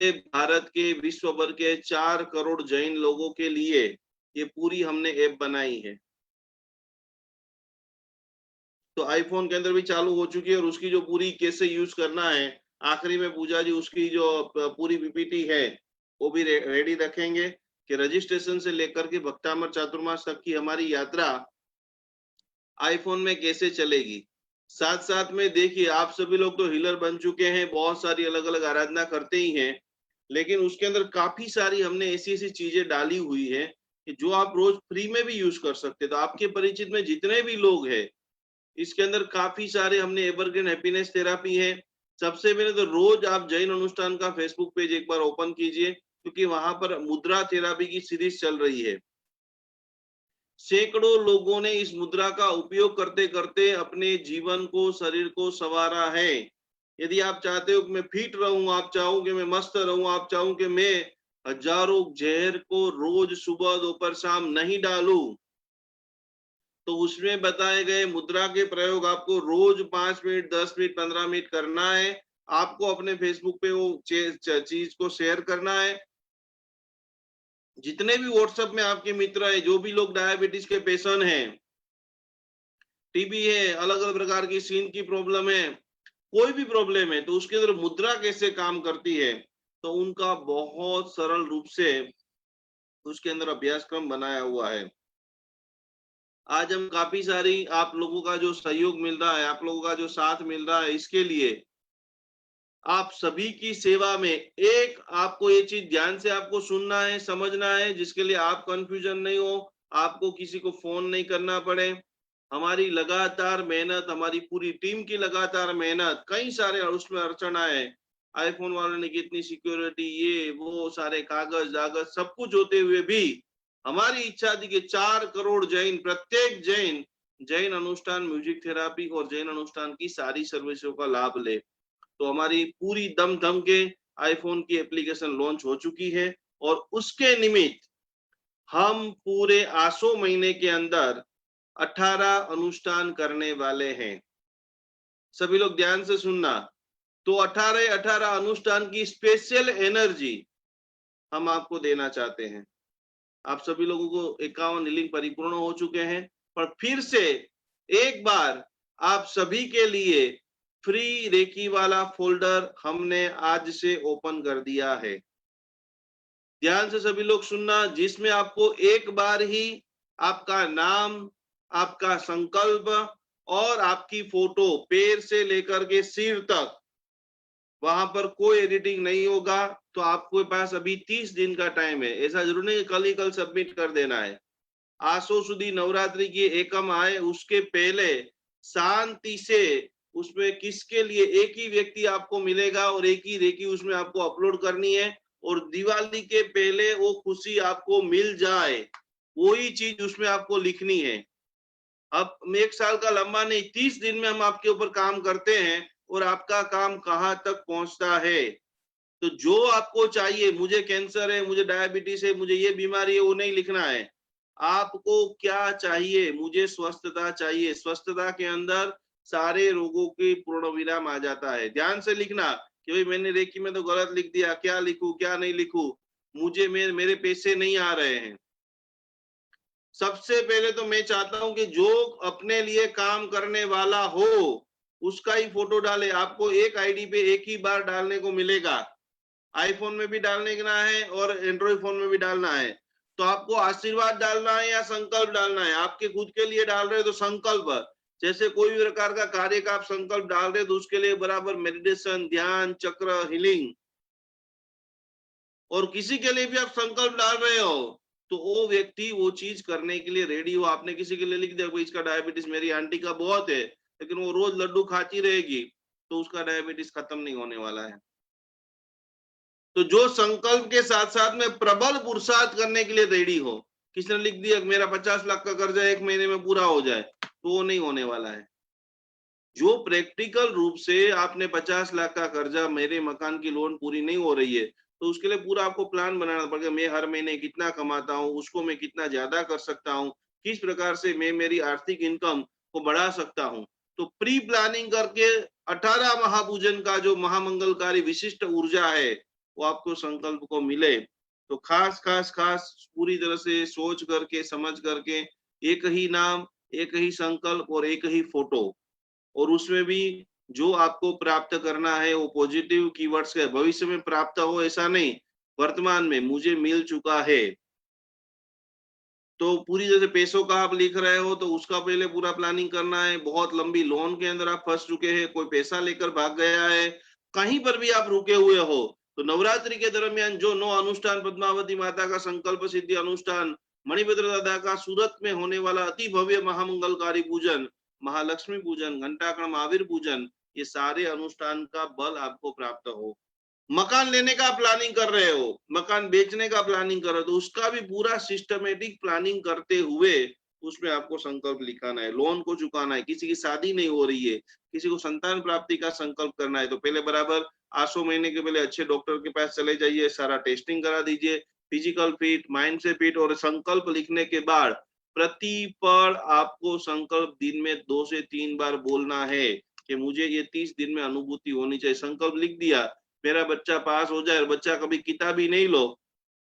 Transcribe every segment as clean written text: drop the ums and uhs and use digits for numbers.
भारत के विश्व भर के 4 करोड़ जैन लोगों के लिए ये पूरी हमने ऐप बनाई है। तो आईफोन के अंदर भी चालू हो चुकी है और उसकी जो पूरी कैसे यूज करना है, आखिरी में पूजा जी उसकी जो पूरी पीपीटी है वो भी रेडी रखेंगे कि रजिस्ट्रेशन से लेकर के भक्तामर चातुर्मास तक की हमारी यात्रा आईफोन में कैसे चलेगी। साथ साथ में देखिए, आप सभी लोग तो हीलर बन चुके हैं, बहुत सारी अलग अलग आराधना करते ही हैं, लेकिन उसके अंदर काफी सारी हमने ऐसी ऐसी चीजें डाली हुई है कि जो आप रोज फ्री में भी यूज कर सकते। तो आपके परिचित में जितने भी लोग हैं, इसके अंदर काफी सारे हमने एवरग्रीन हैप्पीनेस थेरापी है। सबसे पहले तो रोज आप जैन अनुष्ठान का फेसबुक पेज एक बार ओपन कीजिए, क्योंकि वहां पर मुद्रा थेरापी की सीरीज चल रही है। सैकड़ों लोगों ने इस मुद्रा का उपयोग करते करते अपने जीवन को, शरीर को संवारा है। यदि आप चाहते हो कि मैं फिट रहूं, आप चाहो कि मैं मस्त रहूं, आप चाहो कि मैं हजारों जहर को रोज सुबह दोपहर शाम नहीं डालूं, तो उसमें बताए गए मुद्रा के प्रयोग आपको रोज 5 मिनट, 10 मिनट, 15 मिनट करना है। आपको अपने फेसबुक पे वो चीज को शेयर करना है। जितने भी व्हाट्सएप में आपके मित्र है, जो भी लोग डायबिटीज के पेशेंट हैं, टीबी है, अलग अलग प्रकार की स्किन की प्रॉब्लम है, कोई भी प्रॉब्लम है, तो उसके अंदर मुद्रा कैसे काम करती है, तो उनका बहुत सरल रूप से उसके अंदर अभ्यासक्रम बनाया हुआ है। आज हम काफी सारी आप लोगों का जो सहयोग मिल रहा है, आप लोगों का जो साथ मिल रहा है, इसके लिए आप सभी की सेवा में एक आपको ये चीज ध्यान से आपको सुनना है, समझना है, जिसके लिए आप कंफ्यूजन नहीं हो, आपको किसी को फोन नहीं करना पड़े। हमारी लगातार मेहनत, हमारी पूरी टीम की लगातार मेहनत, कई सारे उसमें अड़चन आए, आईफोन वालों ने कितनी सिक्योरिटी, ये वो सारे कागज दागज सब कुछ होते हुए भी हमारी इच्छा थी कि 4 करोड़ जैन, प्रत्येक जैन जैन अनुष्ठान म्यूजिक थेरापी और जैन अनुष्ठान की सारी सर्विसों का लाभ ले। तो हमारी पूरी दम दम के आईफोन की एप्लीकेशन लॉन्च हो चुकी है और उसके निमित्त हम पूरे आसो महीने के अंदर 18 अनुष्ठान करने वाले हैं। सभी लोग ध्यान से सुनना। तो 18 अनुष्ठान की स्पेशल एनर्जी हम आपको देना चाहते हैं। आप सभी लोगों को 51 लिंक परिपूर्ण हो चुके हैं, पर फिर से एक बार आप सभी के लिए फ्री रेकी वाला फोल्डर हमने आज से ओपन कर दिया है। ध्यान से सभी लोग सुनना, जिसमें आपको एक बार ही आपका नाम, आपका संकल्प और आपकी फोटो पैर से लेकर के सिर तक, वहां पर कोई एडिटिंग नहीं होगा। तो आपके पास अभी 30 दिन का टाइम है, ऐसा जरूर नहीं कल ही कल सबमिट कर देना है। आसो सुदी नवरात्रि की एकम आए उसके पहले शांति से उसमें किसके लिए एक ही व्यक्ति आपको मिलेगा और एक ही रेकी उसमें आपको अपलोड करनी है, और दिवाली के पहले वो खुशी आपको मिल जाए, वही चीज उसमें आपको लिखनी है। अब एक साल का लंबा नहीं, 30 दिन में हम आपके ऊपर काम करते हैं और आपका काम कहाँ तक पहुंचता है। तो जो आपको चाहिए, मुझे कैंसर है, मुझे डायबिटीज है, मुझे ये बीमारी है, वो नहीं लिखना है। आपको क्या चाहिए? मुझे स्वस्थता चाहिए। स्वस्थता के अंदर सारे रोगों की पूर्ण विराम आ जाता है। ध्यान से लिखना कि भाई मैंने रेकी में तो गलत लिख दिया, क्या लिखूं क्या नहीं लिखूं, मुझे मेरे पैसे नहीं आ रहे हैं। सबसे पहले तो मैं चाहता हूं कि जो अपने लिए काम करने वाला हो उसका ही फोटो डाले। आपको एक आईडी पे एक ही बार डालने को मिलेगा, आईफोन में भी डालने का है और एंड्रॉइड फोन में भी डालना है। तो आपको आशीर्वाद डालना है या संकल्प डालना है? आपके खुद के लिए डाल रहे हो तो संकल्प, जैसे कोई भी प्रकार का कार्य का आप संकल्प डाल रहे हो तो उसके लिए बराबर मेडिटेशन, ध्यान चक्र, हीलिंग, और किसी के लिए भी आप संकल्प डाल रहे हो तो वो व्यक्ति वो चीज करने के लिए रेडी हो। आपने किसी के लिए लिख दिया भाई इसका डायबिटीज मेरी आंटी का बहुत है, लेकिन वो रोज लड्डू खाती रहेगी, तो उसका डायबिटीज खत्म नहीं होने वाला है। तो जो संकल्प के साथ साथ में प्रबल पुरुषार्थ करने के लिए रेडी हो, किसी ने लिख दिया मेरा 50 लाख का कर्जा 1 महीने में पूरा हो जाए, तो वो नहीं होने वाला है। जो प्रैक्टिकल रूप से आपने 50 लाख का कर्जा, मेरे मकान की लोन पूरी नहीं हो रही है, तो उसके लिए पूरा आपको प्लान बनाना पड़ेगा। मैं हर महीने कितना कमाता हूँ, उसको मैं कितना ज्यादा कर सकता हूँ, किस प्रकार से मैं मेरी आर्थिक इनकम को बढ़ा सकता हूँ। तो प्री प्लानिंग करके 18 महापूजन का जो महामंगलकारी विशिष्ट ऊर्जा है वो आपको संकल्प को मिले। तो खास खास खास पूरी तरह से सोच करके समझ करके एक ही नाम, एक ही संकल्प और एक ही फोटो, और उसमें भी जो आपको प्राप्त करना है वो पॉजिटिव कीवर्ड्स है। भविष्य में प्राप्त हो ऐसा नहीं, वर्तमान में मुझे मिल चुका है। तो पूरी जैसे पैसों का आप लिख रहे हो तो उसका पहले पूरा प्लानिंग करना है। बहुत लंबी लोन के अंदर आप फंस चुके हैं, कोई पैसा लेकर भाग गया है, कहीं पर भी आप रुके हुए हो, तो नवरात्रि के दरमियान जो 9 अनुष्ठान, पद्मावती माता का संकल्प सिद्धि अनुष्ठान, मणिभद्र दादा का सूरत में होने वाला अति भव्य महामंगलकारी पूजन, महालक्ष्मी पूजन, घंटाकर्ण महावीर पूजन, ये सारे अनुष्ठान का बल आपको प्राप्त हो। मकान लेने का प्लानिंग कर रहे हो, मकान बेचने का प्लानिंग कर रहे हो, तो उसका भी पूरा सिस्टमेटिक प्लानिंग करते हुए उसमें आपको संकल्प लिखाना है। लोन को चुकाना है, किसी की शादी नहीं हो रही है, किसी को संतान प्राप्ति का संकल्प करना है, तो पहले बराबर 800 महीने के पहले अच्छे डॉक्टर के पास चले जाइए, सारा टेस्टिंग करा दीजिए, फिजिकल फिट, माइंड से फिट, और संकल्प लिखने के बाद प्रति पल आपको संकल्प दिन में 2 से 3 बार बोलना है कि मुझे ये 30 दिन में अनुभूति होनी चाहिए। संकल्प लिख दिया, मेरा बच्चा पास हो जाए, और बच्चा कभी किताब ही नहीं लो,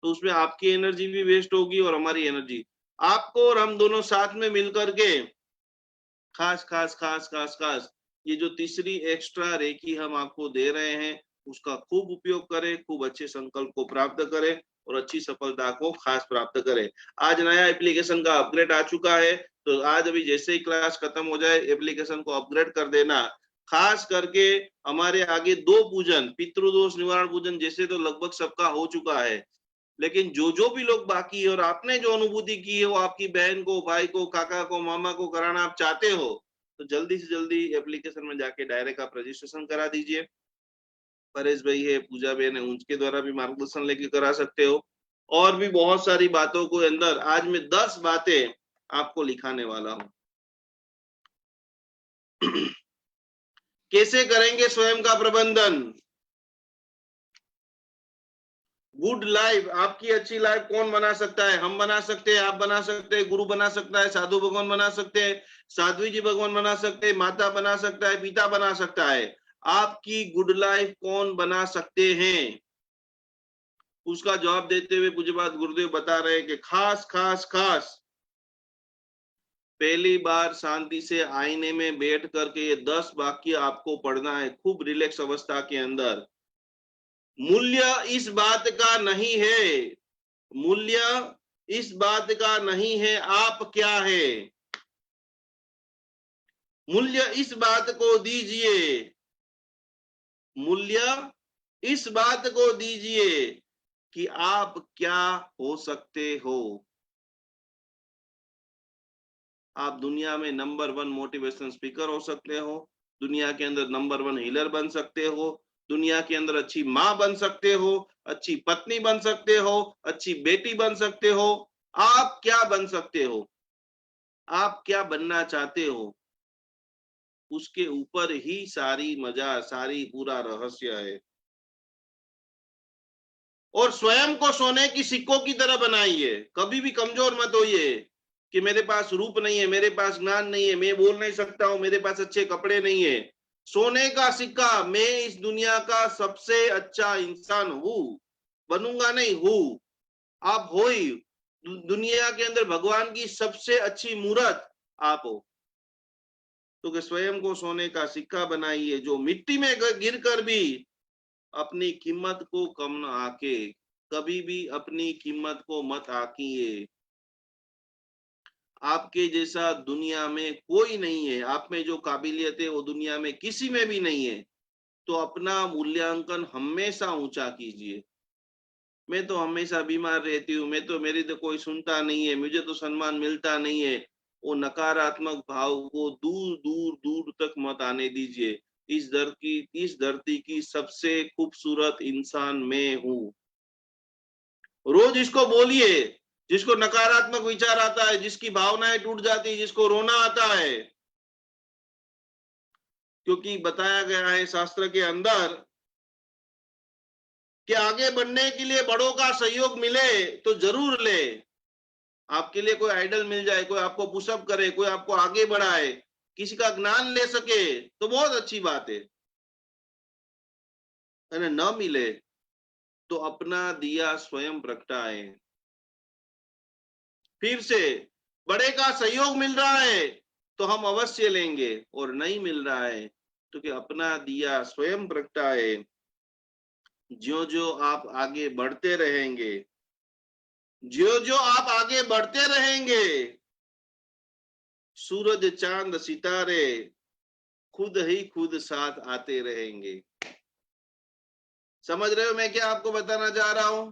तो उसमें आपकी एनर्जी भी वेस्ट होगी और हमारी एनर्जी। आपको और हम दोनों साथ में मिलकर के खास खास खास खास खास ये जो तीसरी एक्स्ट्रा रेकी हम आपको दे रहे हैं, उसका खूब उपयोग करें, खूब अच्छे संकल्प को प्राप्त करें और अच्छी सफलता को खास प्राप्त करें। आज नया एप्लीकेशन का अपग्रेड आ चुका है, तो आज अभी जैसे ही क्लास खत्म हो जाए एप्लीकेशन को अपग्रेड कर देना। खास करके हमारे आगे 2 पूजन, पितृदोष निवारण पूजन जैसे तो लगभग सबका हो चुका है, लेकिन जो जो भी लोग बाकी है और आपने जो अनुभूति की है वो आपकी बहन को, भाई को, काका को, मामा को कराना आप चाहते हो, तो जल्दी से जल्दी एप्लीकेशन में जाके डायरेक्ट आप रजिस्ट्रेशन करा दीजिए। परेश भाई है, पूजा बहन है, उनके द्वारा भी मार्गदर्शन लेके करा सकते हो। और भी बहुत सारी बातों को अंदर आज मैं 10 बातें आपको लिखाने वाला हूँ। कैसे करेंगे स्वयं का प्रबंधन? गुड लाइफ, आपकी अच्छी लाइफ कौन बना सकता है? हम बना सकते हैं, आप बना सकते हैं, गुरु बना सकता है, साधु भगवान बना सकते हैं, साध्वी जी भगवान बना सकते हैं, माता बना सकता है, पिता बना सकता है। आपकी गुड लाइफ कौन बना सकते हैं? उसका जवाब देते हुए पूज्यपाद गुरुदेव बता रहे हैं कि खास खास खास पहली बार शांति से आईने में बैठ करके ये 10 वाक्य आपको पढ़ना है, खूब रिलैक्स अवस्था के अंदर। मूल्य इस बात का नहीं है, मूल्य इस बात का नहीं है आप क्या है, मूल्य इस बात को दीजिए, मूल्य इस बात को दीजिए कि आप क्या हो सकते हो। आप दुनिया में नंबर 1 मोटिवेशन स्पीकर हो सकते हो, दुनिया के अंदर नंबर 1 हीलर बन सकते हो, दुनिया के अंदर अच्छी माँ बन सकते हो, अच्छी पत्नी बन सकते हो, अच्छी बेटी बन सकते हो। आप क्या बन सकते हो, आप क्या बनना चाहते हो, उसके ऊपर ही सारी मजा, सारी पूरा रहस्य है। और स्वयं को सोने की सिक्कों की तरह बनाइए, कभी भी कमजोर मत होइए कि मेरे पास रूप नहीं है, मेरे पास ज्ञान नहीं है, मैं बोल नहीं सकता हूं, मेरे पास अच्छे कपड़े नहीं है। सोने का सिक्का, मैं इस दुनिया का सबसे अच्छा इंसान हूं, बनूंगा नहीं, हूं। आप हो ही, दुनिया के अंदर भगवान की सबसे अच्छी मूर्त आप हो। तो कि स्वयं को सोने का सिक्का बनाइए, जो मिट्टी में गिर कर भी अपनी कीमत को कम न आके, कभी भी अपनी कीमत को मत आकिए। आपके जैसा दुनिया में कोई नहीं है, आप में जो काबिलियत है वो दुनिया में किसी में भी नहीं है। तो अपना मूल्यांकन हमेशा ऊंचा कीजिए। मैं तो हमेशा बीमार रहती हूँ, मैं तो, मेरी तो कोई सुनता नहीं है, मुझे तो सम्मान मिलता नहीं है, वो नकारात्मक भाव को दूर दूर दूर तक मत आने दीजिए। इस धरती की सबसे खूबसूरत इंसान मैं हूँ। रोज इसको बोलिए। जिसको नकारात्मक विचार आता है, जिसकी भावनाएं टूट जाती है, जिसको रोना आता है, क्योंकि बताया गया है शास्त्र के अंदर कि आगे बढ़ने के लिए बड़ों का सहयोग मिले तो जरूर ले। आपके लिए कोई आइडल मिल जाए, कोई आपको पुशअप करे, कोई आपको आगे बढ़ाए, किसी का ज्ञान ले सके तो बहुत अच्छी बात है। न मिले तो अपना दिया स्वयं प्रगटाए। फिर से, बड़े का सहयोग मिल रहा है तो हम अवश्य लेंगे, और नहीं मिल रहा है तो कि अपना दिया स्वयं प्रगटाए। ज्यो ज्यो आप आगे बढ़ते रहेंगे, ज्यो ज्यो आप आगे बढ़ते रहेंगे, सूरज चांद सितारे खुद ही खुद साथ आते रहेंगे। समझ रहे हो मैं क्या आपको बताना चाह रहा हूं?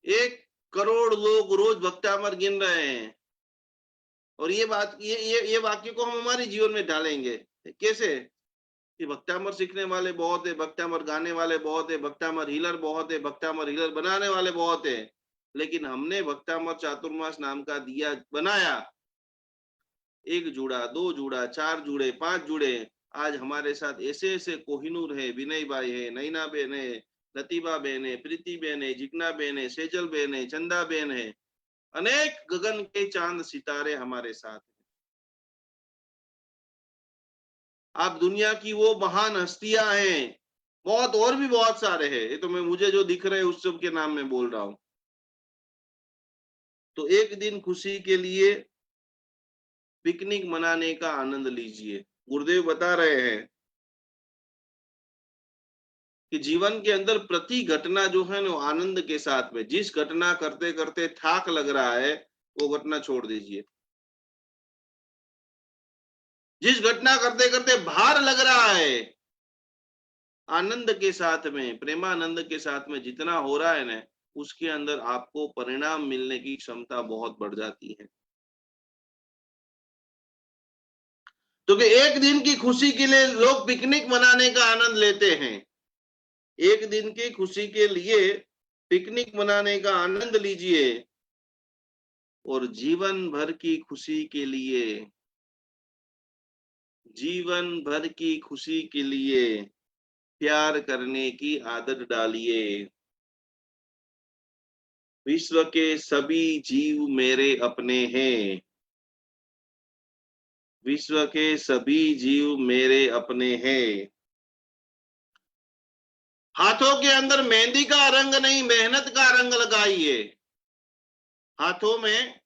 1 करोड़ लोग रोज भक्तामर गिन रहे हैं, और ये बात, ये वाक्य को हम हमारे जीवन में ढालेंगे। कैसे? कि भक्तामर सीखने वाले बहुत है, भक्तामर गाने वाले बहुत है, भक्तामर हीलर बहुत है, भक्तामर हीलर बनाने वाले बहुत है, लेकिन हमने भक्तामर चातुर्मास नाम का दिया बनाया। 1 जुड़ा, 2 जुड़ा, 4 जुड़े, 5 जुड़े। आज हमारे साथ ऐसे ऐसे कोहिनूर है, विनय भाई है, नैना बहन है, लतीबा बहन है, प्रीति बहन है, जिग्ना बहन है, सेजल बहन है, चंदा बहन है, अनेक गगन के चांद सितारे हमारे साथ हैं। आप दुनिया की वो महान हस्तियां हैं, बहुत और भी बहुत सारे हैं, ये तो मैं मुझे जो दिख रहे हैं उस सब के नाम में बोल रहा हूं। तो एक दिन खुशी के लिए पिकनिक मनाने का आनंद लीजिए। गुरुदेव बता रहे हैं कि जीवन के अंदर प्रति घटना जो है ना, आनंद के साथ में, जिस घटना करते करते थाक लग रहा है वो घटना छोड़ दीजिए। जिस घटना करते करते भार लग रहा है, आनंद के साथ में, प्रेमानंद के साथ में जितना हो रहा है ना, उसके अंदर आपको परिणाम मिलने की क्षमता बहुत बढ़ जाती है। क्योंकि एक दिन की खुशी के लिए लोग पिकनिक मनाने का आनंद लेते हैं। एक दिन की खुशी के लिए पिकनिक मनाने का आनंद लीजिए, और जीवन भर की खुशी के लिए, जीवन भर की खुशी के लिए प्यार करने की आदत डालिए। विश्व के सभी जीव मेरे अपने हैं, विश्व के सभी जीव मेरे अपने हैं। हाथों के अंदर मेहंदी का रंग नहीं, मेहनत का रंग लगाइए। हाथों में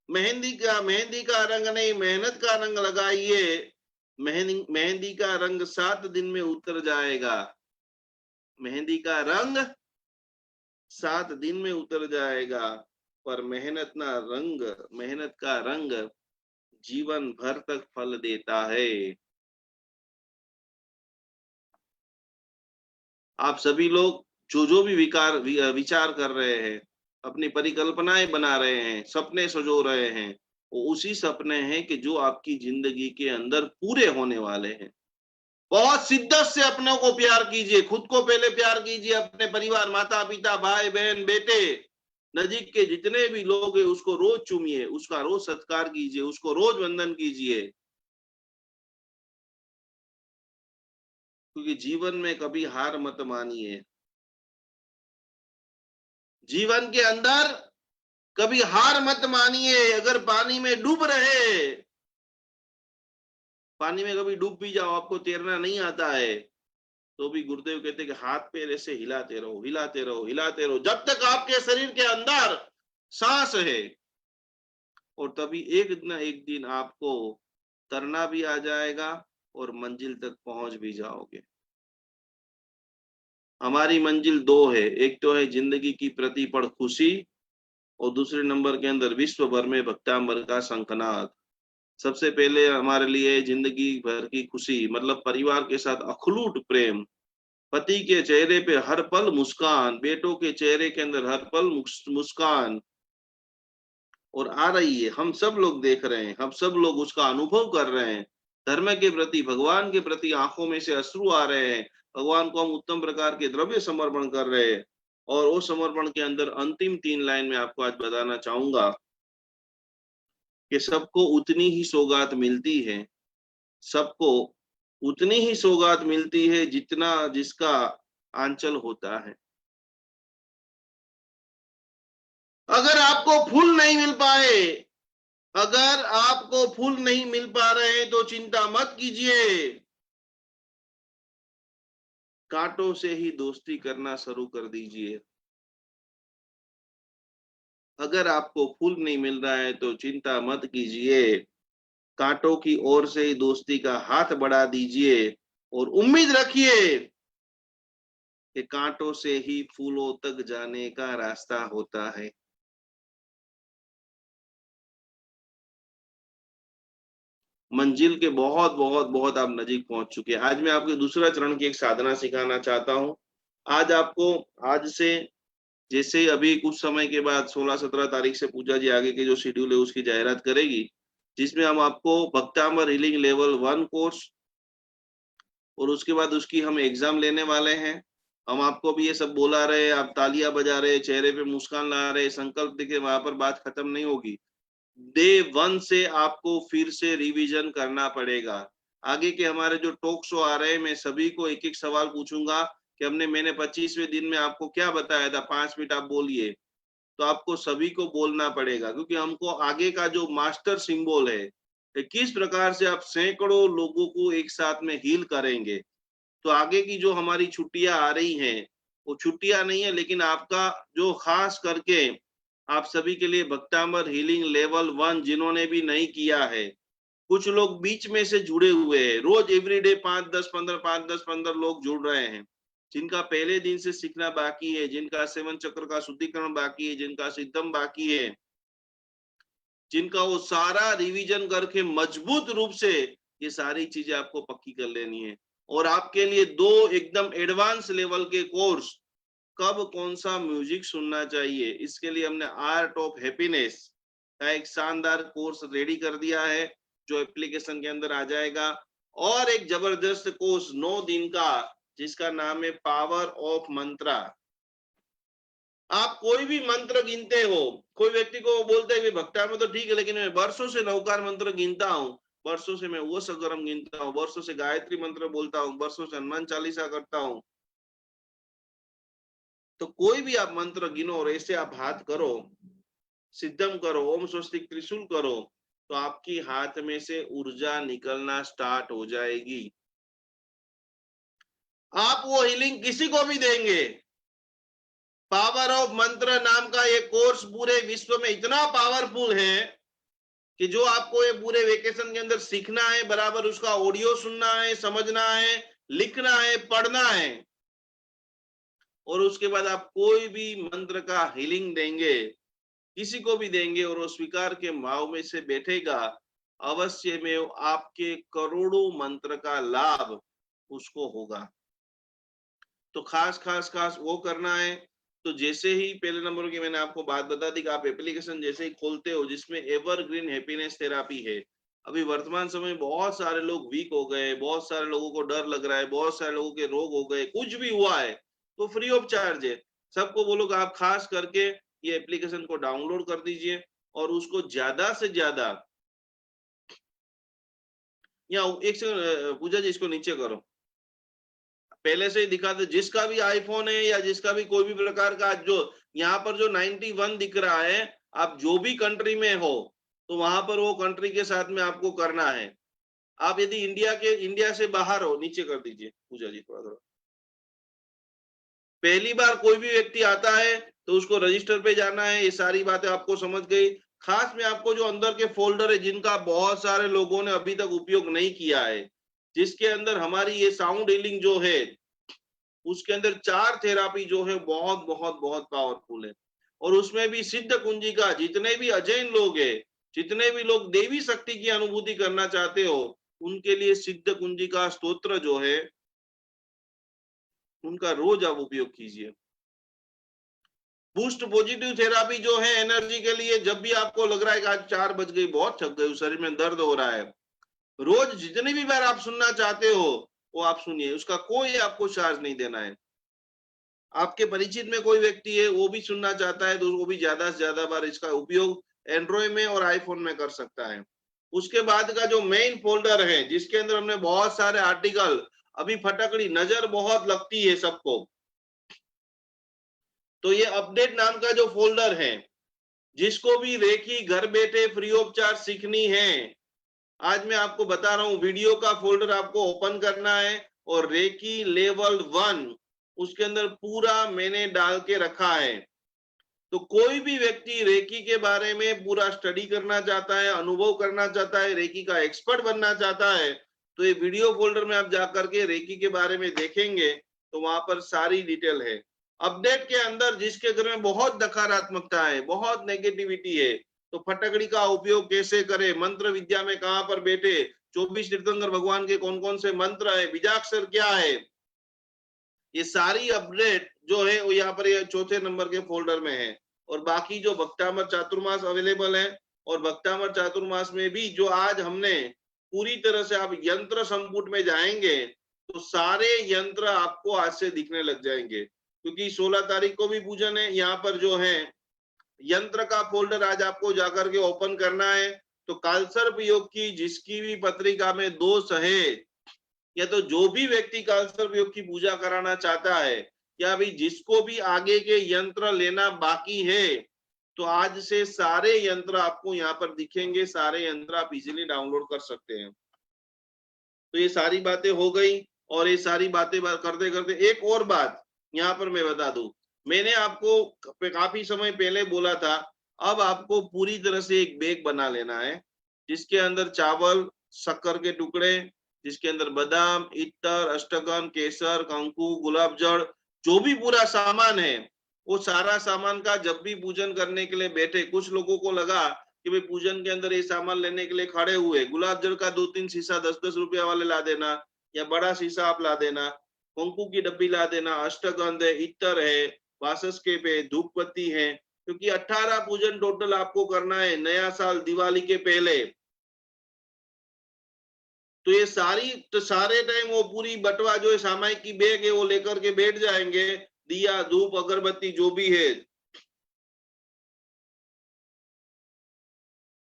मेहंदी का रंग नहीं, मेहनत का रंग लगाइए। मेहंदी का रंग 7 दिन में उतर जाएगा। मेहंदी का रंग 7 दिन में उतर जाएगा, पर मेहनत का रंग जीवन भर तक फल देता है। आप सभी लोग जो जो भी विचार कर रहे हैं, अपनी परिकल्पनाएं बना रहे हैं, सपने सजो रहे हैं, वो उसी सपने हैं कि जो आपकी जिंदगी के अंदर पूरे होने वाले हैं। बहुत शिद्दत से अपनों को प्यार कीजिए, खुद को पहले प्यार कीजिए, अपने परिवार, माता पिता, भाई बहन, बेटे, नजीक के जितने भी लोग हैं उसको रोज चूमिए, उसका रोज सत्कार कीजिए, उसको रोज वंदन कीजिए। क्योंकि जीवन में कभी हार मत मानिए। जीवन के अंदर कभी हार मत मानिए। अगर पानी में डूब रहे, पानी में कभी डूब भी जाओ, आपको तैरना नहीं आता है, तो भी गुरुदेव कहते हैं कि हाथ पैर ऐसे हिलाते रहो, हिलाते रहो, हिलाते रहो, जब तक आपके शरीर के अंदर सांस है। और तभी एक न एक दिन आपको तरना भी आ जाएगा और मंजिल तक पहुंच भी जाओगे। हमारी मंजिल 2 है, एक तो है जिंदगी की प्रतिपल खुशी, और दूसरे नंबर के अंदर विश्व भर में भक्तांबर का शंखनाद। सबसे पहले हमारे लिए जिंदगी भर की खुशी मतलब परिवार के साथ अखलूट प्रेम, पति के चेहरे पे हर पल मुस्कान, बेटों के चेहरे के अंदर हर पल मुस्कान, और आ रही है, हम सब लोग देख रहे हैं, हम सब लोग उसका अनुभव कर रहे हैं। धर्म के प्रति, भगवान के प्रति आंखों में से अश्रु आ रहे हैं। भगवान को हम उत्तम प्रकार के द्रव्य समर्पण कर रहे हैं। और वो समर्पण के अंदर अंतिम 3 लाइन में आपको आज बताना चाहूंगा कि सबको उतनी ही सौगात मिलती है, सबको उतनी ही सौगात मिलती है जितना जिसका आंचल होता है। अगर आपको फूल नहीं मिल पाए, अगर आपको फूल नहीं मिल पा रहे हैं तो चिंता मत कीजिए। कांटों से ही दोस्ती करना शुरू कर दीजिए। अगर आपको फूल नहीं मिल रहा है तो चिंता मत कीजिए, कांटों की ओर से ही दोस्ती का हाथ बढ़ा दीजिए और उम्मीद रखिए कि कांटों से ही फूलों तक जाने का रास्ता होता है। मंजिल के बहुत बहुत बहुत आप नजीक पहुंच चुके हैं। आज मैं आपको दूसरा चरण की एक साधना सिखाना चाहता हूं। आज आपको, आज से जैसे अभी कुछ समय के बाद 16-17 तारीख से पूजा जी आगे के जो शेड्यूल है उसकी जाहिरात करेगी, जिसमें हम आपको भक्तामर हीलिंग लेवल 1 कोर्स और उसके बाद उसकी हम एग्जाम लेने वाले हैं। हम आपको भी ये सब बोला रहे, आप तालियां बजा रहे, चेहरे पे मुस्कान ला रहे, संकल्प दिखे, वहां पर बात खत्म नहीं होगी। डे 1 से आपको फिर से रिवीजन करना पड़ेगा। आगे के हमारे जो टॉक शो आ रहे हैं, मैं सभी को एक एक सवाल पूछूंगा कि मैंने 25वें दिन में आपको क्या बताया था, 5 मिनट आप बोलिए। तो आपको सभी को बोलना पड़ेगा, क्योंकि हमको आगे का जो मास्टर सिंबल है कि किस प्रकार से आप सैकड़ों लोगों को एक साथ में हील करेंगे। तो आगे की जो हमारी छुट्टियां आ रही हैं, वो छुट्टियां नहीं है, लेकिन आपका जो खास करके आप सभी के लिए भक्तामर हीलिंग लेवल 1 जिन्होंने भी नहीं किया है, कुछ लोग बीच में से जुड़े हुए हैं, रोज एवरीडे 5-10-15 लोग जुड़ रहे हैं, जिनका पहले दिन से सीखना बाकी है, जिनका 7 चक्र का शुद्धिकरण बाकी है, जिनका सिद्धम बाकी है, जिनका वो सारा रिवीजन करके मजबूत रूप से ये सारी चीजें आपको पक्की कर लेनी है। और आपके लिए 2 एकदम एडवांस लेवल के कोर्स, कब कौन सा म्यूजिक सुनना चाहिए, इसके लिए हमने आर्ट ऑफ हैप्पीनेस का एक शानदार कोर्स रेडी कर दिया है, जो एप्लीकेशन के अंदर आ जाएगा। और एक जबरदस्त कोर्स 9 दिन का, जिसका नाम है पावर ऑफ मंत्रा। आप कोई भी मंत्र गिनते हो, कोई व्यक्ति को बोलते हैं भक्ता में तो ठीक है, लेकिन मैं वर्षों से नवकार मंत्र गिनता हूँ, वर्षों से मैं वो सगरम गिनता हूँ, वर्षों से गायत्री मंत्र बोलता हूँ, वर्षों से हनुमान चालीसा करता हूँ, तो कोई भी आप मंत्र गिनो और ऐसे आप हाथ करो, सिद्धम करो, ओम स्वस्तिक त्रिशूल करो, तो आपकी हाथ में से ऊर्जा निकलना स्टार्ट हो जाएगी। आप वो हीलिंग किसी को भी देंगे। पावर ऑफ मंत्र नाम का ये कोर्स पूरे विश्व में इतना पावरफुल है कि जो आपको ये पूरे वेकेशन के अंदर सीखना है, बराबर उसका ऑडियो सुनना है, समझना है, लिखना है, पढ़ना है, और उसके बाद आप कोई भी मंत्र का हीलिंग देंगे, किसी को भी देंगे, और वो स्वीकार के भाव में से बैठेगा, अवश्य में आपके करोड़ों मंत्र का लाभ उसको होगा। तो खास वो करना है। तो जैसे ही पहले नंबर की मैंने आपको बात बता दी कि आप एप्लीकेशन जैसे ही खोलते हो, जिसमें एवरग्रीन हैप्पीनेस थेरापी है, अभी वर्तमान समय में बहुत सारे लोग वीक हो गए, बहुत सारे लोगों को डर लग रहा है, बहुत सारे लोगों के रोग हो गए, कुछ भी हुआ है, तो फ्री ऑफ चार्ज है। सबको बोलो कि आप खास करके ये एप्लीकेशन को डाउनलोड कर दीजिए और उसको ज्यादा से ज्यादा, या एक सेकंड पूजा जी, इसको नीचे करो, पहले से ही दिखा दे, जिसका भी आईफोन है या जिसका भी कोई भी प्रकार का, जो यहाँ पर जो 91 दिख रहा है, आप जो भी कंट्री में हो तो वहां पर वो कंट्री के साथ में आपको करना है। आप यदि इंडिया से बाहर हो, नीचे कर दीजिए पूजा जी थोड़ा थोड़ा, पहली बार कोई भी व्यक्ति आता है तो उसको रजिस्टर पे जाना है, ये सारी बातें आपको समझ गई। खास में आपको जो अंदर के फोल्डर है, जिनका बहुत सारे लोगों ने अभी तक उपयोग नहीं किया है, जिसके अंदर हमारी ये साउंड हीलिंग जो है, उसके अंदर 4 थेरापी जो है बहुत बहुत बहुत पावरफुल है। और उसमें भी सिद्ध कुंजी का, जितने भी अजैन लोग हैं, जितने भी लोग देवी शक्ति की अनुभूति करना चाहते हो, उनके लिए सिद्ध कुंजी का स्तोत्र जो है, उनका रोज आप उपयोग कीजिए। बूस्ट पॉजिटिव थेरापी जो है एनर्जी के लिए, जब भी आपको लग रहा है कि आज 4 बज गई, बहुत थक गई, शरीर में दर्द हो रहा है, रोज जितनी भी बार आप सुनना चाहते हो वो आप सुनिए, उसका कोई आपको चार्ज नहीं देना है। आपके परिचित में कोई व्यक्ति है वो भी सुनना चाहता है, तो वो भी ज्यादा से ज्यादा बार इसका उपयोग एंड्रॉइड में और आईफोन में कर सकता है। उसके बाद का जो मेन फोल्डर है, जिसके अंदर हमने बहुत सारे आर्टिकल, अभी फटकड़ी नजर बहुत लगती है सबको, तो ये अपडेट नाम का जो फोल्डर है, जिसको भी रेखी घर बैठे फ्री ऑफ चार्ज सीखनी है, आज मैं आपको बता रहा हूं, वीडियो का फोल्डर आपको ओपन करना है और रेकी लेवल 1 उसके अंदर पूरा मैंने डाल के रखा है। तो कोई भी व्यक्ति रेकी के बारे में पूरा स्टडी करना चाहता है, अनुभव करना चाहता है, रेकी का एक्सपर्ट बनना चाहता है, तो ये वीडियो फोल्डर में आप जाकर के रेकी के बारे में देखेंगे तो वहां पर सारी डिटेल है। अपडेट के अंदर जिसके घर में बहुत नकारात्मकता है, बहुत नेगेटिविटी है, तो फटकड़ी का उपयोग कैसे करें, मंत्र विद्या में कहां पर बैठे, 24 तीर्थंकर भगवान के कौन कौन से मंत्र है, बीजाक्षर क्या है, ये सारी अपडेट जो है वो यहाँ पर ये चौथे नंबर के फोल्डर में है। और बाकी जो भक्तामर चातुर्मास अवेलेबल है, और भक्तामर चातुर्मास में भी जो आज हमने पूरी तरह से आप यंत्र संपुट में जाएंगे तो सारे यंत्र आपको आज से दिखने लग जाएंगे, क्योंकि 16 तारीख को भी पूजन है। यहाँ पर जो है यंत्र का फोल्डर आज आपको जाकर के ओपन करना है। तो कालसर्प योग की जिसकी भी पत्रिका में दोष है, या तो जो भी व्यक्ति कालसर्प योग की पूजा कराना चाहता है, या भी जिसको भी आगे के यंत्र लेना बाकी है, तो आज से सारे यंत्र आपको यहाँ पर दिखेंगे, सारे यंत्र आप इजीली डाउनलोड कर सकते हैं। तो ये सारी बातें हो गई, और ये सारी बातें करते करते एक और बात यहाँ पर मैं बता दूं, मैंने आपको काफी समय पहले बोला था, अब आपको पूरी तरह से एक बैग बना लेना है जिसके अंदर चावल, शक्कर के टुकड़े, जिसके अंदर बादाम, इत्तर, अष्टगंध, केसर, कंकु, गुलाब जल, जो भी पूरा सामान है वो सारा सामान का जब भी पूजन करने के लिए बैठे, कुछ लोगों को लगा कि भाई पूजन के अंदर ये सामान लेने के लिए खड़े हुए, गुलाब जल का 2-3 शीशा 10-10 रुपया वाले ला देना, या बड़ा शीशा आप ला देना, कंकु की डब्बी ला देना, अष्टगंध है, इत्तर है, वासस्केप है, धूप बत्ती है, क्योंकि 18 पूजन टोटल आपको करना है नया साल दिवाली के पहले। तो ये सारे टाइम वो पूरी बटवा जो है सामायिक की बैग है वो लेकर के बैठ जाएंगे, दिया, धूप, अगरबत्ती जो भी है।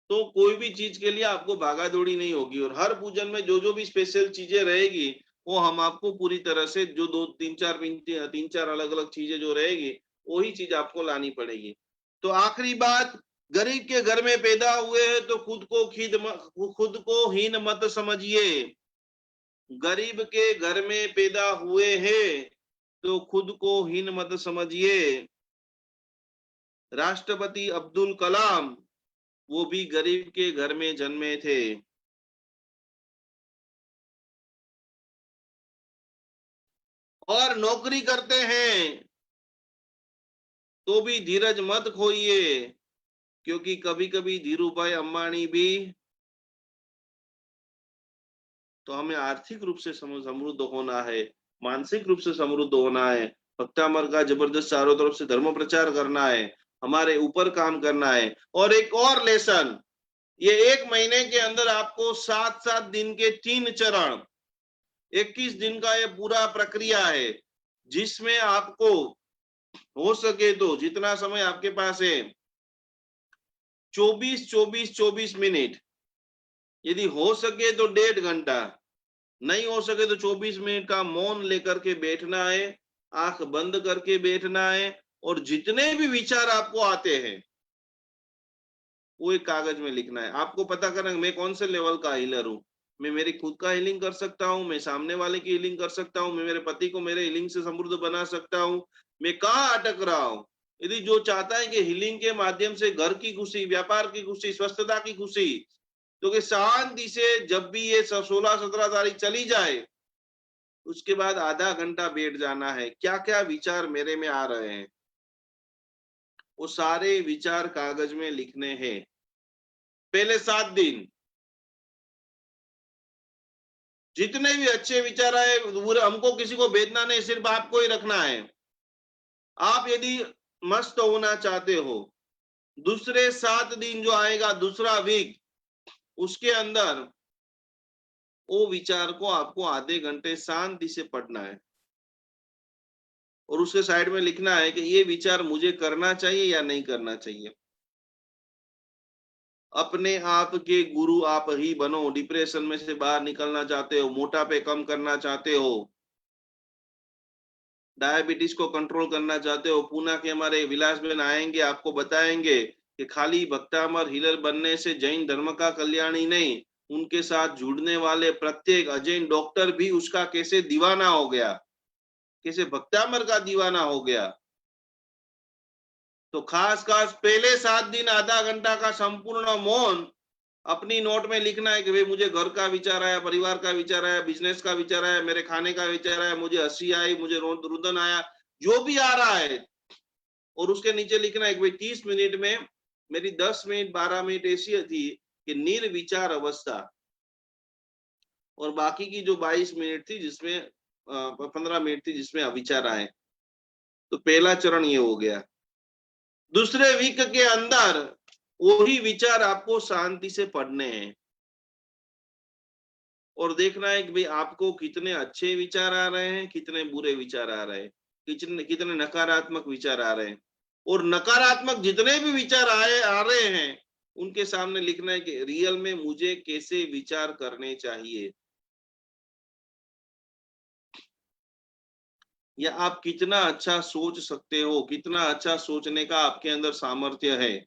तो कोई भी चीज के लिए आपको भागा दौड़ी नहीं होगी, और हर पूजन में जो जो भी स्पेशल चीजें रहेगी वो हम आपको पूरी तरह से जो 2-3-4 अलग अलग चीजें जो रहेगी वही चीज आपको लानी पड़ेगी। तो आखिरी बात, गरीब के घर में पैदा हुए हैं तो खुद को हीन मत समझिए। गरीब के घर में पैदा हुए हैं तो खुद को हीन मत समझिए। राष्ट्रपति अब्दुल कलाम वो भी गरीब के घर में जन्मे थे। और नौकरी करते हैं तो भी धीरज मत खोइए, क्योंकि कभी कभी धीरू भाई अंबानी भी, तो हमें आर्थिक रूप से समृद्ध होना है, मानसिक रूप से समृद्ध होना है, भक्तामर का जबरदस्त चारों तरफ से धर्म प्रचार करना है, हमारे ऊपर काम करना है। और एक और लेसन, ये 1 महीने के अंदर आपको 7-7 दिन के 3 चरण, 21 दिन का ये पूरा प्रक्रिया है, जिसमें आपको हो सके तो जितना समय आपके पास है 24 मिनट, यदि हो सके तो 1.5 घंटा, नहीं हो सके तो 24 मिनट का मौन लेकर के बैठना है, आंख बंद करके बैठना है, और जितने भी विचार आपको आते हैं वो एक कागज में लिखना है। आपको पता करना मैं कौन से लेवल का हीलर हूं, मैं मेरी खुद का हीलिंग कर सकता हूं, मैं सामने वाले की हीलिंग कर सकता हूं, मैं मेरे पति को मेरे हीलिंग से समृद्ध बना सकता हूं, मैं कहाँ अटक रहा हूं। यदि जो चाहता है कि हीलिंग के माध्यम से घर की खुशी, व्यापार की खुशी, स्वस्थता की खुशी, तो कि शांति से जब भी ये 16-17 तारीख चली जाए उसके बाद आधा घंटा बैठ जाना है, क्या क्या विचार मेरे में आ रहे हैं वो सारे विचार कागज में लिखने हैं। पहले 7 दिन जितने भी अच्छे विचार आए हमको किसी को भेजना नहीं, सिर्फ आपको ही रखना है। आप यदि मस्त होना चाहते हो, दूसरे 7 दिन जो आएगा, दूसरा वीक, उसके अंदर वो विचार को आपको आधे घंटे शांति से पढ़ना है, और उसके साइड में लिखना है कि ये विचार मुझे करना चाहिए या नहीं करना चाहिए। अपने आप के गुरु आप ही बनो। डिप्रेशन में से बाहर निकलना चाहते हो, मोटापे कम करना चाहते हो, डायबिटीज को कंट्रोल करना चाहते हो, पूना के हमारे विलास बहन आएंगे, आपको बताएंगे कि खाली भक्तामर हीलर बनने से जैन धर्म का कल्याण ही नहीं, उनके साथ जुड़ने वाले प्रत्येक अजैन डॉक्टर भी उसका कैसे दीवाना हो गया, कैसे भक्तामर का दीवाना हो गया। तो खास खास पहले 7 दिन आधा घंटा का संपूर्ण मौन अपनी नोट में लिखना है कि भाई मुझे घर का विचार आया, परिवार का विचार आया, बिजनेस का विचार आया, मेरे खाने का विचार आया, मुझे हंसी आई, मुझे रुदन आया, जो भी आ रहा है। और उसके नीचे लिखना है कि भाई 30 मिनट में मेरी 10 मिनट 12 मिनट ऐसी थी कि निर्विचार अवस्था, और बाकी की जो 22 मिनट थी जिसमें 15 मिनट थी जिसमें अविचार आए। तो पहला चरण ये हो गया। दूसरे वीक के अंदर वही विचार आपको शांति से पढ़ने हैं और देखना है कि भाई आपको कितने अच्छे विचार आ रहे हैं, कितने बुरे विचार आ रहे हैं, कितने कितने नकारात्मक विचार आ रहे हैं। और नकारात्मक जितने भी विचार आ रहे हैं उनके सामने लिखना है कि रियल में मुझे कैसे विचार करने चाहिए, या आप कितना अच्छा सोच सकते हो, कितना अच्छा सोचने का आपके अंदर सामर्थ्य है।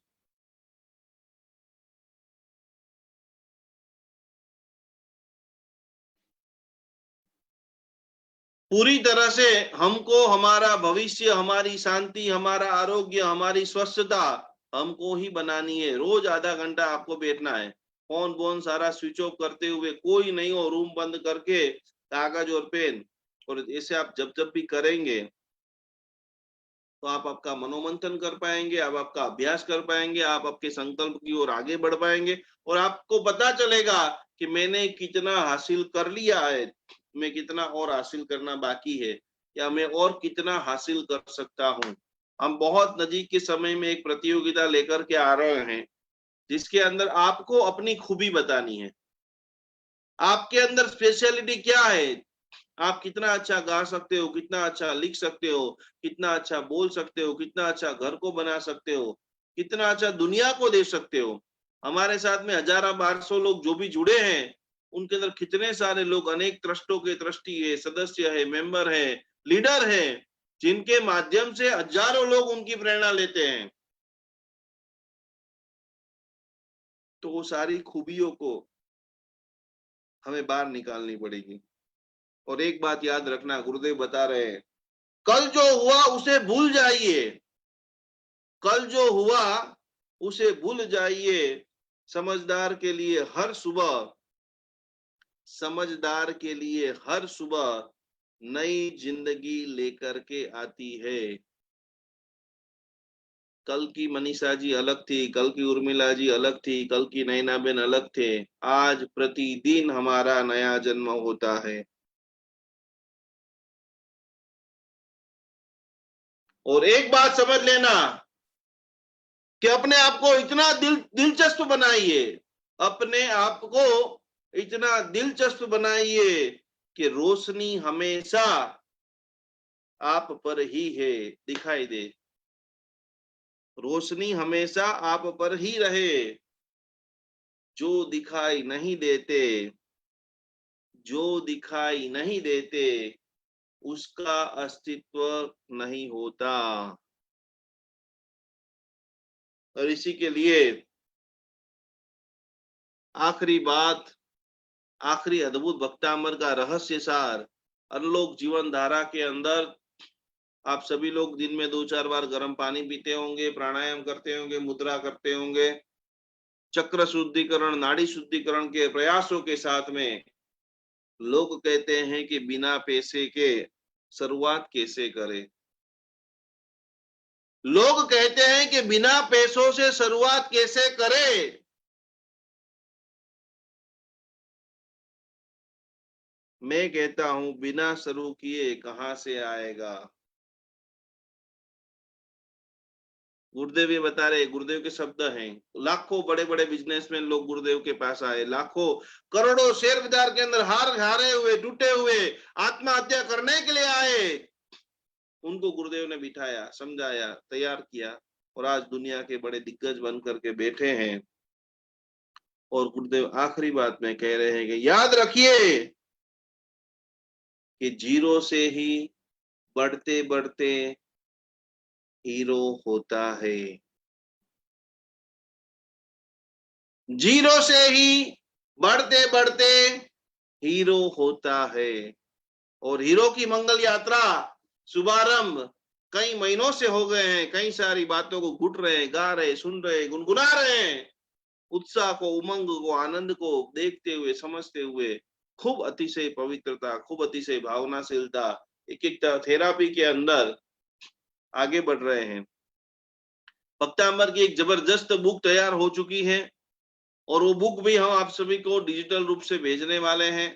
पूरी तरह से हमको हमारा भविष्य, हमारी शांति, हमारा आरोग्य, हमारी स्वस्थता हमको ही बनानी है। रोज आधा घंटा आपको बैठना है, फोन बोन सारा स्विच ऑफ करते हुए, कोई नहीं हो, रूम बंद करके कागज और पेन। और ऐसे आप जब जब भी करेंगे तो आप आपका मनोमंथन कर पाएंगे, आप आपका अभ्यास कर पाएंगे, आप आपके संकल्प की ओर आगे बढ़ पाएंगे और आपको पता चलेगा कि मैंने कितना हासिल कर लिया है, मैं कितना और हासिल करना बाकी है, या मैं और कितना हासिल कर सकता हूँ। हम बहुत नजीक के समय में एक प्रतियोगिता लेकर के आ रहे हैं जिसके अंदर आपको अपनी खूबी बतानी है। आपके अंदर स्पेशलिटी क्या है, आप कितना अच्छा गा सकते हो, कितना अच्छा लिख सकते हो, कितना अच्छा बोल सकते हो, कितना अच्छा घर को बना सकते हो, कितना अच्छा दुनिया को दे सकते हो। हमारे साथ में 1000-1200 लोग जो भी जुड़े हैं उनके अंदर कितने सारे लोग अनेक ट्रस्टों के ट्रस्टी है, सदस्य है, मेंबर है, लीडर है, जिनके माध्यम से हजारों लोग उनकी प्रेरणा लेते हैं। तो वो सारी खूबियों को हमें बाहर निकालनी पड़ेगी। और एक बात याद रखना, गुरुदेव बता रहे हैं, कल जो हुआ उसे भूल जाइए, कल जो हुआ उसे भूल जाइए। समझदार के लिए हर सुबह, समझदार के लिए हर सुबह नई जिंदगी लेकर के आती है। कल की मनीषा जी अलग थी, कल की उर्मिला जी अलग थी, कल की नैना बेन अलग थे। आज प्रतिदिन हमारा नया जन्म होता है। और एक बात समझ लेना कि अपने आप को इतना दिलचस्प बनाइए, अपने आप को इतना दिलचस्प बनाइए कि रोशनी हमेशा आप पर ही है, दिखाई दे। रोशनी हमेशा आप पर ही रहे। जो दिखाई नहीं देते, जो दिखाई नहीं देते उसका अस्तित्व नहीं होता। और इसी के लिए आखिरी बात, आखिरी अद्भुत भक्तामर का रहस्य सार, अनलोक जीवन धारा के अंदर आप सभी लोग दिन में 2-4 बार गर्म पानी पीते होंगे, प्राणायाम करते होंगे, मुद्रा करते होंगे। चक्र शुद्धिकरण, नाड़ी शुद्धिकरण के प्रयासों के साथ में लोग कहते हैं कि बिना पैसे के शुरुआत कैसे करें। लोग कहते हैं कि बिना पैसों से शुरुआत कैसे करें। मैं कहता हूं बिना शुरू किए कहां से आएगा। गुरुदेव ये बता रहे, गुरुदेव के शब्द हैं। लाखों बड़े बड़े बिजनेसमैन लोग गुरुदेव के पास आए, लाखों करोड़ों शेयर बाजार के अंदर हारे हुए, टूटे हुए, आत्महत्या करने के लिए आए। उनको गुरुदेव ने बिठाया, समझाया, तैयार किया और आज दुनिया के बड़े दिग्गज बन करके बैठे हैं। और गुरुदेव आखिरी बात में कह रहे हैं कि याद रखिए कि जीरो से ही बढ़ते बढ़ते हीरो होता है। जीरो से ही बढ़ते बढ़ते हीरो होता है। और हीरो की मंगल यात्रा शुभारंभ कई महीनों से हो गए हैं। कई सारी बातों को घुट रहे, गा रहे, सुन रहे, गुनगुना रहे हैं। उत्साह को, उमंग को, आनंद को देखते हुए, समझते हुए खूब अतिशय पवित्रता, खूब अतिशय भावनाशीलता, एक एक थेरापी के अंदर आगे बढ़ रहे हैं। भक्तांबर की एक जबरदस्त बुक तैयार हो चुकी है और वो बुक भी हम आप सभी को डिजिटल रूप से भेजने वाले हैं।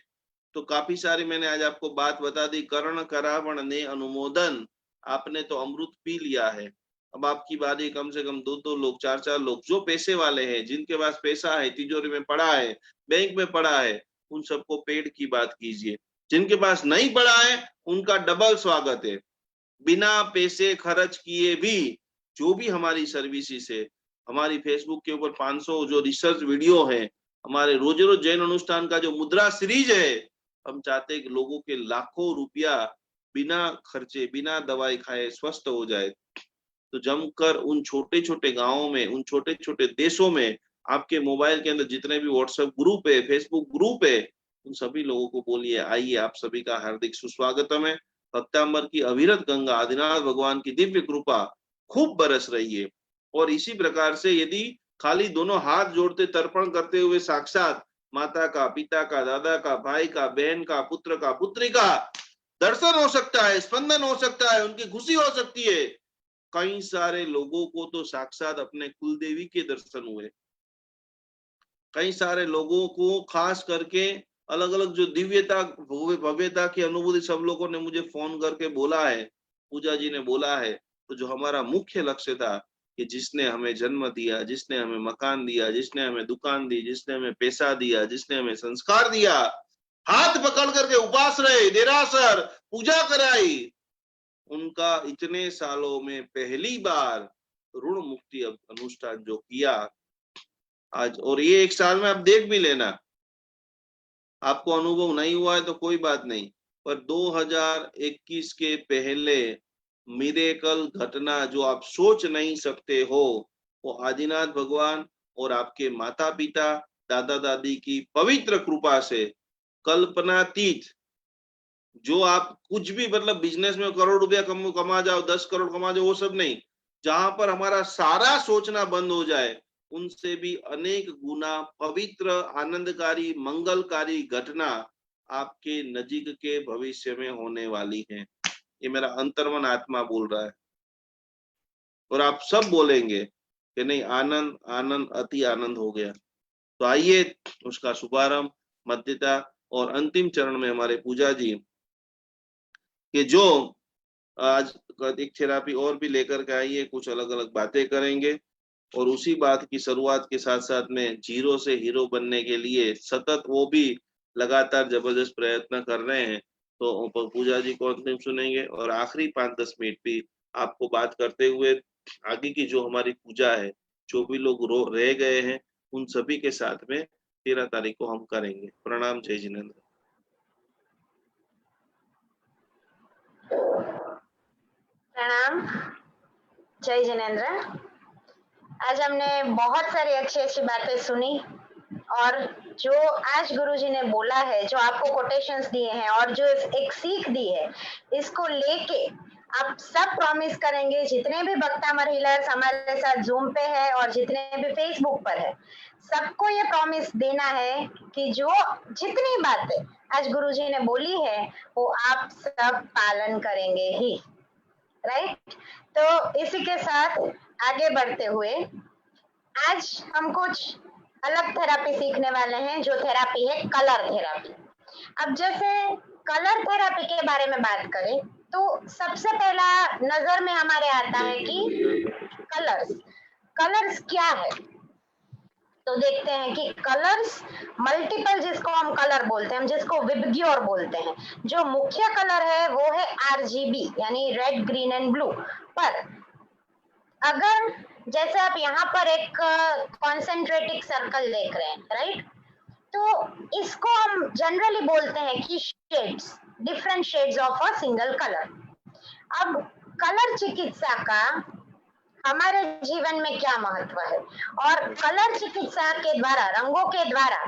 तो काफी सारी मैंने आज आपको बात बता दी। कर्ण करावण ने अनुमोदन, आपने तो अमृत पी लिया है। अब आपकी बारी, कम से कम 2-2 लोग, 4-4 लोग जो पैसे वाले हैं, जिनके पास पैसा है, तिजोरी में पड़ा है, बैंक में पड़ा है, उन सबको पेड़ की बात कीजिए। जिनके पास नहीं पड़ा है उनका डबल स्वागत है। बिना पैसे खर्च किए भी जो भी हमारी सर्विसेज है, हमारी फेसबुक के ऊपर 500 जो रिसर्च वीडियो है, हमारे रोज रोज जैन अनुष्ठान का जो मुद्रा सीरीज है, हम चाहते हैं कि लोगों के लाखों रुपया बिना खर्चे, बिना दवाई खाए स्वस्थ हो जाए। तो जमकर उन छोटे छोटे गांवों में, उन छोटे छोटे देशों में, आपके मोबाइल के अंदर जितने भी व्हाट्सएप ग्रुप है, फेसबुक ग्रुप है, उन सभी लोगों को बोलिए आइए, आप सभी का हार्दिक सुस्वागतम है। भक्तांबर की अविरत गंगा, आदिनाथ भगवान की दिव्य कृपा खूब बरस रही है। और इसी प्रकार से यदि खाली दोनों हाथ जोड़ते तर्पण करते हुए साक्षात माता का, पिता का, दादा का, भाई का, बहन का, पुत्र का, पुत्री का दर्शन हो सकता है, स्पंदन हो सकता है, उनकी खुशी हो सकती है। कई सारे लोगों को तो साक्षात अपने कुलदेवी के दर्शन हुए। कई सारे लोगों को खास करके अलग अलग जो दिव्यता, भव्यता की अनुभूति सब लोगों ने मुझे फोन करके बोला है, पूजा जी ने बोला है। तो जो हमारा मुख्य लक्ष्य था कि जिसने हमें जन्म दिया, जिसने हमें मकान दिया, जिसने हमें दुकान दी, जिसने हमें पैसा दिया, जिसने हमें संस्कार दिया, हाथ पकड़ करके उपास रहे, देरासर पूजा कराई, उनका इतने सालों में पहली बार ऋण मुक्ति अनुष्ठान जो किया आज, और ये 1 साल में आप देख भी लेना, आपको अनुभव नहीं हुआ है तो कोई बात नहीं, पर 2021 के पहले मिरेकल घटना जो आप सोच नहीं सकते हो, वो आदिनाथ भगवान और आपके माता पिता, दादा दादी की पवित्र कृपा से कल्पनातीत, जो आप कुछ भी मतलब बिजनेस में करोड़ रुपया कमा जाओ, 10 करोड़ कमा जाओ, वो सब नहीं, जहां पर हमारा सारा सोचना बंद हो जाए, उनसे भी अनेक गुना पवित्र, आनंदकारी, मंगलकारी घटना आपके नजीक के भविष्य में होने वाली है। ये मेरा अंतर्मन आत्मा बोल रहा है और आप सब बोलेंगे कि नहीं, आनंद आनंद अति आनंद हो गया। तो आइए उसका शुभारंभ, मध्यता और अंतिम चरण में हमारे पूजा जी कि जो आज एक थेरापी और भी लेकर के आइए, कुछ अलग अलग बातें करेंगे और उसी बात की शुरुआत के साथ साथ में जीरो से हीरो बनने के लिए सतत वो भी लगातार जबरदस्त प्रयत्न कर रहे हैं। तो पूजा जी को अंतिम सुनेंगे और आखिरी 5-10 मिनट भी आपको बात करते हुए आगे की जो हमारी पूजा है, जो भी लोग रह गए हैं, उन सभी के साथ में 13 तारीख को हम करेंगे। प्रणाम, जय जिनेन्द्र। प्रणाम, जय जिनेन्द्र। आज हमने बहुत सारी अच्छी अच्छी बातें सुनी और जो आज गुरुजी ने बोला है, जो आपको कोटेशंस दिए हैं और जो एक सीख दी है, इसको लेके आप सब प्रॉमिस करेंगे, जितने भी भक्तामर हीलर्स हमारे साथ जूम पे है और जितने भी फेसबुक पर है, सबको ये प्रॉमिस देना है कि जो जितनी बातें आज गुरुजी ने बोली है वो आप सब पालन करेंगे ही। राइट? तो इसी के साथ आगे बढ़ते हुए आज हम कुछ अलग थेरापी सीखने वाले हैं, जो थेरापी है कलर थेरापी। अब जैसे कलर थेरापी के बारे में बात करें तो सबसे पहला नजर में हमारे आता है कि कलर्स क्या है। तो देखते हैं कि कलर्स मल्टीपल, जिसको हम कलर बोलते हैं, हम जिसको विबग्योर बोलते हैं, जो मुख्य कलर है वो है आरजीबी यानी रेड, ग्रीन एंड ब्लू। पर अगर जैसे आप यहाँ पर एक कॉन्सेंट्रेटिक सर्कल देख रहे हैं, राइट, तो इसको हम जनरली बोलते हैं कि shades, different shades of a single colour. अब कलर चिकित्सा का हमारे जीवन में क्या महत्व है, और कलर चिकित्सा के द्वारा, रंगों के द्वारा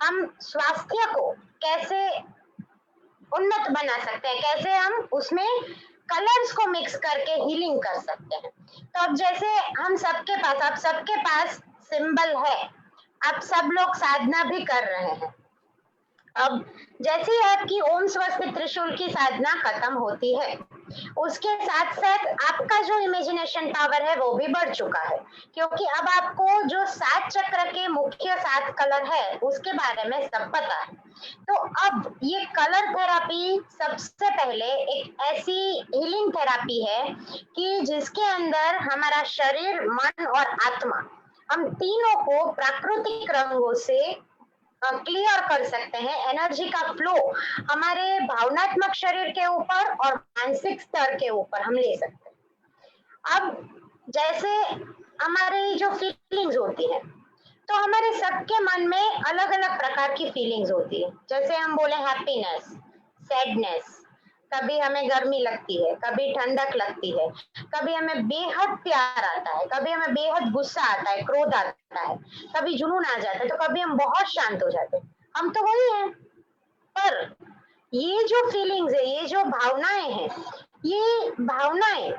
हम स्वास्थ्य को कैसे उन्नत बना सकते हैं, कैसे हम उसमें कलर्स को मिक्स करके हीलिंग कर सकते हैं। तो अब जैसे हम सबके पास, अब सबके पास सिंबल है, अब सब लोग साधना भी कर रहे हैं। अब जैसे ही आपकी ओम स्वस्ति त्रिशूल की साधना खत्म होती है, उसके साथ साथ आपका जो इमेजिनेशन पावर है वो भी बढ़ चुका है, क्योंकि अब आपको जो 7 चक्र के मुख्य 7 कलर है उसके बारे में सब पता है। तो अब ये कलर थेरापी सबसे पहले एक ऐसी हीलिंग थेरापी है कि जिसके अंदर हमारा शरीर, मन और आत्मा, हम तीनों को प्राकृतिक रंगों से क्लियर कर सकते हैं। एनर्जी का फ्लो हमारे भावनात्मक शरीर के ऊपर और मानसिक स्तर के ऊपर हम ले सकते हैं। अब जैसे हमारी जो फीलिंग्स होती है, तो हमारे सबके मन में अलग अलग प्रकार की फीलिंग्स होती है। जैसे हम बोले हैप्पीनेस, सैडनेस, कभी हमें गर्मी लगती है, कभी ठंडक लगती है, कभी हमें बेहद प्यार आता है, कभी हमें बेहद गुस्सा आता है, क्रोध आता है, कभी जुनून आ जाता है, तो कभी हम बहुत शांत हो जाते हैं। हम तो वही हैं, पर ये जो फीलिंग्स है, ये जो भावनाएं हैं, ये भावनाएं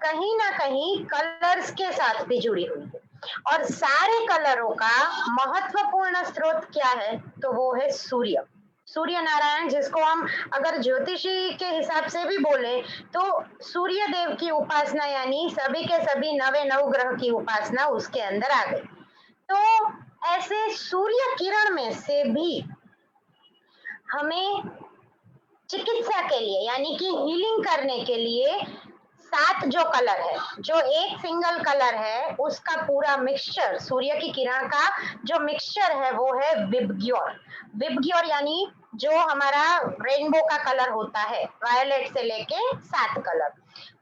कहीं ना कहीं कलर्स के साथ भी जुड़ी हुई है। और सारे कलरों का महत्वपूर्ण स्रोत क्या है, तो वो है सूर्य, सूर्य नारायण, जिसको हम अगर ज्योतिषी के हिसाब से भी बोले तो सूर्य देव की उपासना, यानी सभी के सभी नवे नवग्रह की उपासना उसके अंदर आ गई। तो ऐसे सूर्य किरण में से भी हमें चिकित्सा के लिए, यानी कि हीलिंग करने के लिए 7 जो कलर है, जो एक सिंगल कलर है उसका पूरा मिक्सचर, सूर्य की किरण का जो मिक्सचर है वो है विबग्योर। विबग्योर यानी जो हमारा रेनबो का कलर होता है, वायलेट से लेके 7 कलर,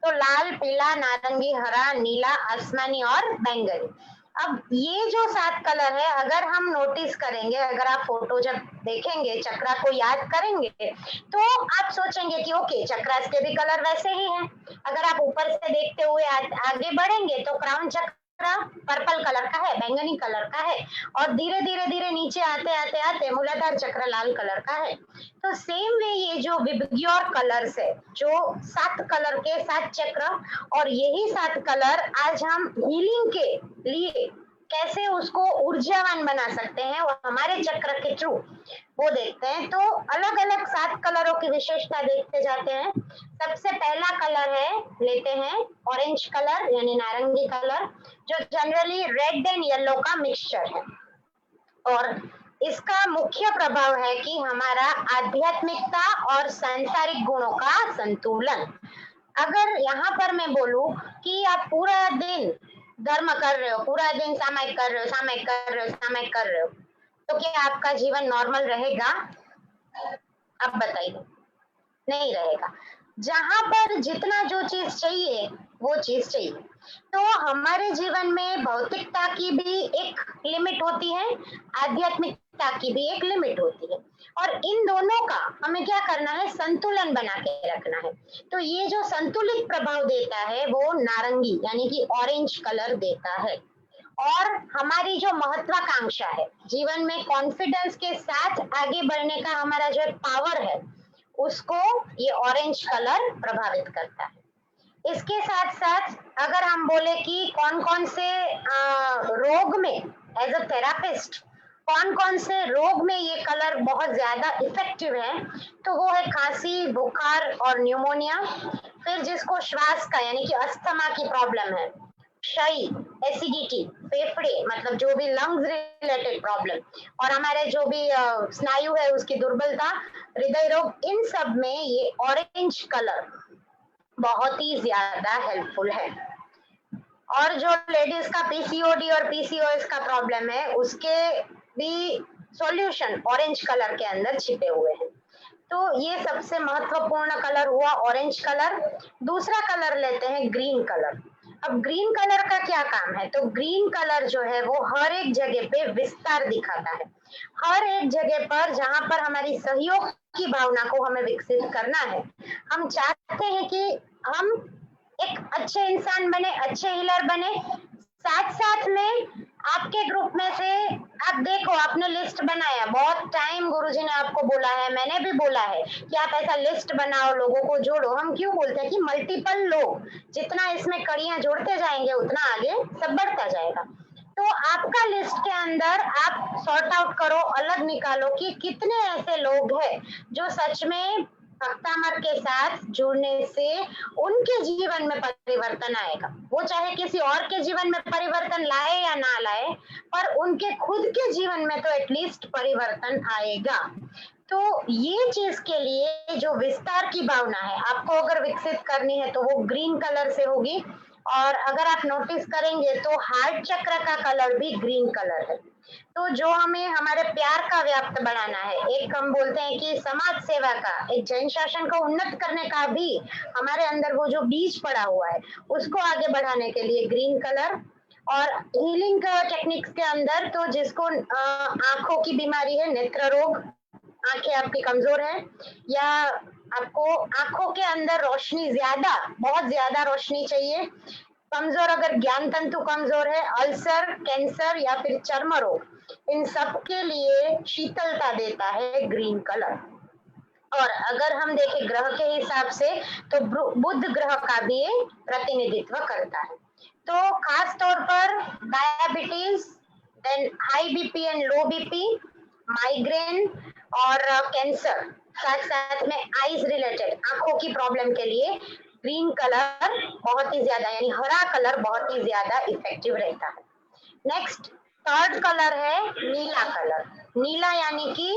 तो लाल, पीला, नारंगी, हरा, नीला, आसमानी और बैंगनी। अब ये जो 7 कलर है, अगर हम नोटिस करेंगे, अगर आप फोटो जब देखेंगे, चक्रा को याद करेंगे, तो आप सोचेंगे कि ओके, चक्रास के भी कलर वैसे ही हैं। अगर आप ऊपर से देखते हुए आगे बढ़ेंगे तो क्राउन चक्र पर्पल कलर का है, बैंगनी कलर का है, और धीरे धीरे धीरे नीचे आते आते आते मूलाधार चक्र लाल कलर का है। तो सेम वे ये जो विबग्योर कलर्स है, जो 7 कलर के 7 चक्र, और यही 7 कलर आज हम हीलिंग के लिए कैसे उसको ऊर्जावान बना सकते हैं और हमारे चक्र के थ्रू वो देखते हैं। तो अलग अलग 7 कलरों की विशेषता देखते जाते हैं। सबसे पहला कलर है, लेते हैं ऑरेंज कलर यानी नारंगी कलर, जो जनरली रेड एंड येलो का मिक्सचर है, और इसका मुख्य प्रभाव है कि हमारा आध्यात्मिकता और सांसारिक गुणों का संतुलन। अगर यहाँ पर मैं बोलूं कि आप पूरा दिन धर्म कर रहे हो, पूरा दिन सामायिक कर रहे हो, सामायिक कर रहे हो, सामायिक कर रहे हो, तो क्या आपका जीवन नॉर्मल रहेगा? अब बताइए, नहीं रहेगा। जहां पर जितना जो चीज चाहिए वो चीज चाहिए। तो हमारे जीवन में भौतिकता की भी एक लिमिट होती है, आध्यात्मिकता की भी एक लिमिट होती है, और इन दोनों का हमें क्या करना है, संतुलन बना के रखना है। तो ये जो संतुलित प्रभाव देता है वो नारंगी यानी कि ऑरेंज कलर देता है। और हमारी जो महत्वाकांक्षा है, जीवन में कॉन्फिडेंस के साथ आगे बढ़ने का हमारा जो पावर है, उसको ये ऑरेंज कलर प्रभावित करता है। इसके साथ साथ अगर हम बोले कि कौन कौन से रोग में एज अ थेरापिस्ट कौन कौन से रोग में ये कलर बहुत ज्यादा इफेक्टिव है, तो वो है खांसी, बुखार और न्यूमोनिया। फिर जिसको श्वास का यानी कि अस्थमा की प्रॉब्लम है, क्षय, एसिडिटी, फेफड़े मतलब जो भी लंग्स रिलेटेड प्रॉब्लम, और हमारे जो भी स्नायु है उसकी दुर्बलता, हृदय रोग, इन सब में ये ऑरेंज कलर बहुत ही ज्यादा हेल्पफुल है। और जो लेडीज का पीसीओडी और पीसीओएस का प्रॉब्लम है, उसके भी सॉल्यूशन ऑरेंज कलर के अंदर छिपे हुए हैं। तो ये सबसे महत्वपूर्ण कलर हुआ ऑरेंज कलर। दूसरा कलर लेते हैं ग्रीन कलर। अब ग्रीन कलर का क्या काम है, तो ग्रीन कलर जो है वो हर एक जगह पे विस्तार दिखाता है। हर एक जगह पर जहां पर हमारी सहयोग की भावना को हमें विकसित करना है, हम चाहते हैं कि हम एक अच्छे इंसान बने, अच्छे हीलर बने। साथ साथ में आपके ग्रुप में से आप देखो, आपने लिस्ट बनाया, बहुत टाइम गुरुजी ने आपको बोला है, मैंने भी बोला है कि आप ऐसा लिस्ट बनाओ, लोगों को जोड़ो। हम क्यों बोलते हैं कि मल्टीपल लोग, जितना इसमें कड़ियां जोड़ते जाएंगे उतना आगे सब बढ़ता जाएगा। तो आपका लिस्ट के अंदर आप सॉर्ट आउट करो, अलग निकालो कि कितने ऐसे लोग हैं जो सच में भक्तामर के साथ जुड़ने से उनके जीवन में परिवर्तन आएगा। वो चाहे किसी और के जीवन में परिवर्तन लाए या ना लाए, पर उनके खुद के जीवन में तो एटलीस्ट परिवर्तन आएगा। तो ये चीज के लिए जो विस्तार की भावना है आपको अगर विकसित करनी है तो वो ग्रीन कलर से होगी। और अगर आप नोटिस करेंगे तो हार्ट चक्र का कलर भी ग्रीन कलर है। तो जो हमें हमारे प्यार का व्याप्त बढ़ाना है, एक हम बोलते हैं कि समाज सेवा का, एक जैन शासन को उन्नत करने का भी हमारे अंदर वो जो बीज पड़ा हुआ है उसको आगे बढ़ाने के लिए ग्रीन कलर। और हीलिंग टेक्निक्स के अंदर तो जिसको आंखों की बीमारी है, नेत्र रोग, आंखें आपकी कमजोर है या आपको आंखों के अंदर रोशनी ज्यादा, बहुत ज्यादा रोशनी चाहिए, कमजोर अगर ज्ञान तंतु कमजोर है, अल्सर, कैंसर या फिर चर्म रोग, इन सब के लिए शीतलता देता है ग्रीन कलर। और अगर हम देखें ग्रह के हिसाब से तो बुध ग्रह का भी प्रतिनिधित्व करता है। तो खास तौर पर diabetes, then high BP and low BP, migraine और कैंसर, साथ साथ में आईज रिलेटेड आंखों की प्रॉब्लम के लिए ग्रीन कलर बहुत ही ज्यादा, यानी हरा कलर बहुत ही ज्यादा इफेक्टिव रहता है। नेक्स्ट थर्ड कलर है नीला कलर। नीला यानी कि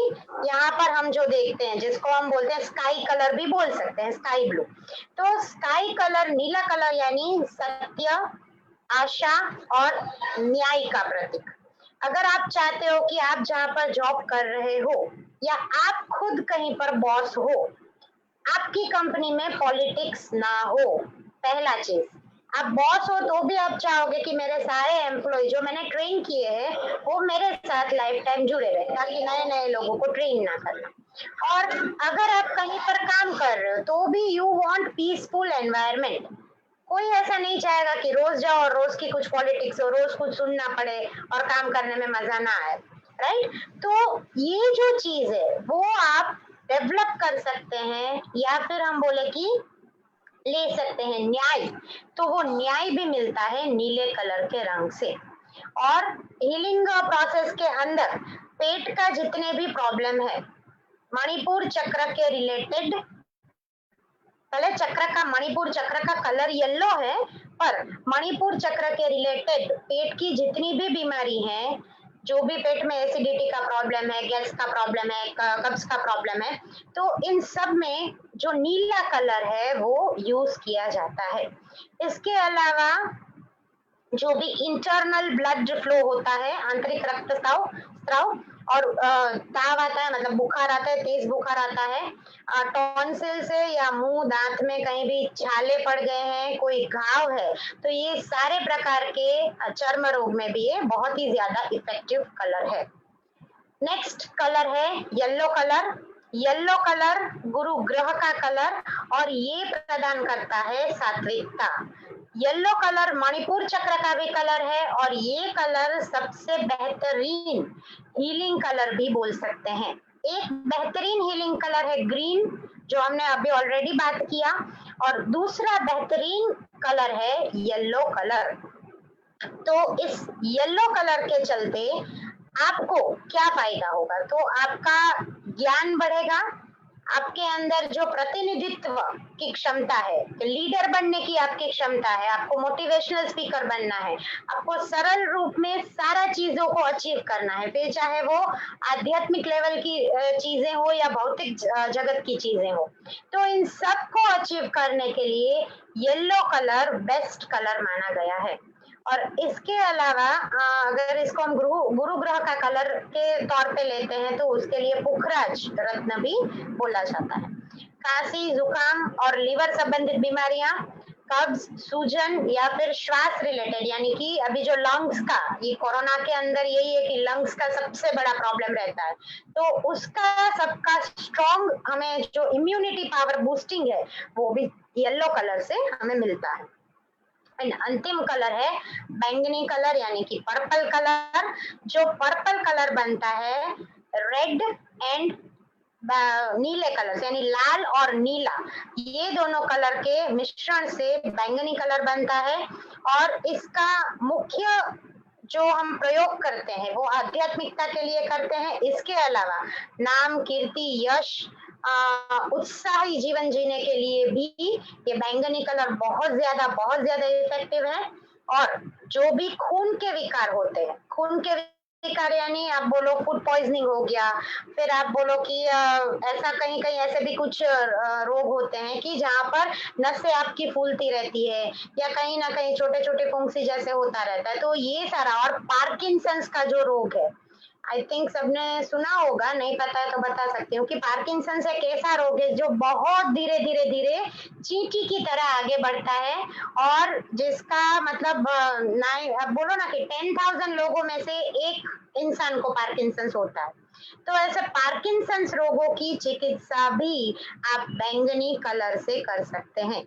यहाँ पर हम जो देखते हैं जिसको हम बोलते हैं स्काई कलर भी बोल सकते हैं, स्काई ब्लू। तो स्काई कलर, नीला कलर यानी सत्य, आशा और न्याय का प्रतीक। अगर आप चाहते हो कि आप जहाँ पर जॉब कर रहे हो या आप खुद कहीं पर बॉस हो, आपकी कंपनी में पॉलिटिक्स ना हो। पहला चीज, आप बॉस हो तो भी आप चाहोगे कि मेरे सारे एम्प्लॉय जो मैंने ट्रेन किए हैं वो मेरे साथ लाइफ टाइम जुड़े रहे, ताकि नए नए लोगों को ट्रेन ना करना। और अगर आप कहीं पर काम कर रहे हो तो भी यू वांट पीसफुल एनवायरनमेंट। कोई ऐसा नहीं चाहेगा कि रोज जाओ और रोज की कुछ पॉलिटिक्स हो, रोज कुछ सुनना पड़े और काम करने में मजा ना आए, राइट। तो ये जो चीज है वो आप डेवलप कर सकते हैं या फिर हम बोले कि ले सकते हैं न्याय। तो वो न्याय भी मिलता है नीले कलर के रंग से। और हीलिंग प्रोसेस के अंदर पेट का जितने भी प्रॉब्लम है, मणिपुर चक्र के रिलेटेड, पहले चक्र का, मणिपुर चक्र का कलर येलो है, पर मणिपुर चक्र के रिलेटेड पेट की जितनी भी बीमारी है, जो भी पेट में एसिडिटी का प्रॉब्लम है, गैस का प्रॉब्लम है, कब्ज का प्रॉब्लम है, तो इन सब में जो नीला कलर है वो यूज किया जाता है। इसके अलावा जो भी इंटरनल ब्लड फ्लो होता है, आंतरिक रक्त स्राव स्राव और ताव आता है, मतलब बुखार आता है, तेज बुखार आता है, टॉन्सिल से या मुंह दांत में कहीं भी छाले पड़ गए हैं, कोई घाव है, तो ये सारे प्रकार के चर्म रोग में भी ये बहुत ही ज्यादा इफेक्टिव कलर है। नेक्स्ट कलर है येलो कलर। येलो कलर गुरु ग्रह का कलर और ये प्रदान करता है सात्विकता। येलो कलर मणिपुर चक्र का भी कलर है और ये कलर सबसे बेहतरीन हीलिंग कलर भी बोल सकते हैं। एक बेहतरीन हीलिंग कलर है ग्रीन, जो हमने अभी ऑलरेडी बात किया, और दूसरा बेहतरीन कलर है येलो कलर। तो इस येलो कलर के चलते आपको क्या फायदा होगा? तो आपका ज्ञान बढ़ेगा, आपके अंदर जो प्रतिनिधित्व की क्षमता है, लीडर बनने की आपकी क्षमता है, आपको मोटिवेशनल स्पीकर बनना है, आपको सरल रूप में सारा चीजों को अचीव करना है, फिर चाहे वो आध्यात्मिक लेवल की चीजें हो या भौतिक जगत की चीजें हो, तो इन सब को अचीव करने के लिए येलो कलर बेस्ट कलर माना गया है। और इसके अलावा अगर इसको हम गुरु ग्रह का कलर के तौर पे लेते हैं तो उसके लिए पुखराज रत्न भी बोला जाता है। खांसी, जुकाम और लीवर संबंधित बीमारियां, कब्ज, सूजन या फिर श्वास रिलेटेड, यानी कि अभी जो लंग्स का, ये कोरोना के अंदर यही है कि लंग्स का सबसे बड़ा प्रॉब्लम रहता है, तो उसका सबका स्ट्रॉन्ग हमें जो इम्यूनिटी पावर बूस्टिंग है वो भी येलो कलर से हमें मिलता है। अंतिम कलर है बैंगनी कलर यानी कि पर्पल कलर। जो पर्पल कलर बनता है रेड एंड नीले कलर से, यानी लाल और नीला, ये दोनों कलर के मिश्रण से बैंगनी कलर बनता है। और इसका मुख्य जो हम प्रयोग करते हैं वो आध्यात्मिकता के लिए करते हैं। इसके अलावा नाम, कीर्ति, यश, उत्साही जीवन जीने के लिए भी ये बैंगनी कलर बहुत ज्यादा इफेक्टिव है। और जो भी खून के विकार होते हैं, खून के विकार यानी आप बोलो फूड पॉइजनिंग हो गया, फिर आप बोलो कि ऐसा कहीं कहीं ऐसे भी कुछ रोग होते हैं कि जहाँ पर नसें आपकी फूलती रहती है या कहीं ना कहीं छोटे छोटे फुंसी जैसे होता रहता है, तो ये सारा, और पार्किंसंस का जो रोग है, आई थिंक सबने सुना होगा, नहीं पता है तो बता सकती हूँ कि पार्किंसंस एक ऐसा रोग है जो बहुत धीरे धीरे धीरे चींटी की तरह आगे बढ़ता है, और जिसका मतलब अब बोलो ना कि 10,000 लोगों में से एक इंसान को पार्किंसंस होता है। तो ऐसे पार्किंसंस रोगों की चिकित्सा भी आप बैंगनी कलर से कर सकते हैं।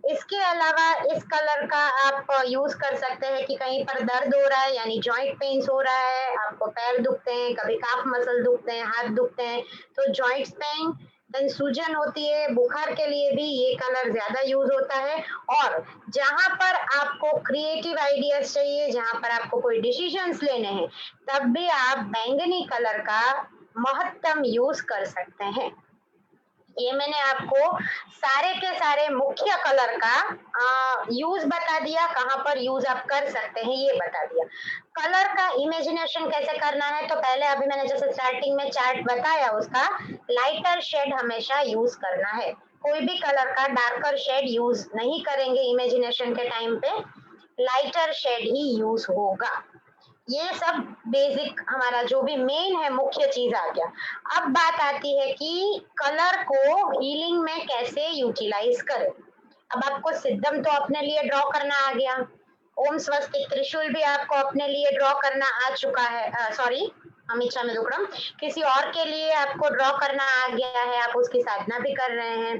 इसके अलावा इस कलर का आप यूज कर सकते हैं कि कहीं पर दर्द हो रहा है, यानी जॉइंट पेन्स हो रहा है, आपको पैर दुखते हैं, कभी काफ मसल दुखते हैं, हाथ दुखते हैं, तो जॉइंट्स पेन, देन सूजन होती है, बुखार के लिए भी ये कलर ज्यादा यूज होता है। और जहां पर आपको क्रिएटिव आइडियाज चाहिए, जहां पर आपको कोई डिसीजंस लेने हैं, तब भी आप बैंगनी कलर का महत्तम यूज कर सकते हैं। ये मैंने आपको सारे के सारे मुख्य कलर का यूज बता दिया, कहाँ पर यूज आप कर सकते हैं ये बता दिया। कलर का इमेजिनेशन कैसे करना है, तो पहले अभी मैंने जैसे स्टार्टिंग में चार्ट बताया उसका, लाइटर शेड हमेशा यूज करना है। कोई भी कलर का डार्कर शेड यूज नहीं करेंगे इमेजिनेशन के टाइम पे, लाइटर शेड ही यूज होगा। ये सब बेसिक हमारा जो भी मेन है मुख्य चीज आ गया। अब बात आती है कि कलर को हीलिंग में कैसे यूटिलाइज करें। अब आपको सिद्धम तो अपने लिए ड्रॉ करना आ गया, ओम स्वस्तिक त्रिशूल भी आपको अपने लिए ड्रॉ करना आ चुका है, सॉरी अमित में दुकड़म, किसी और के लिए आपको ड्रॉ करना आ गया है, आप उसकी साधना भी कर रहे हैं।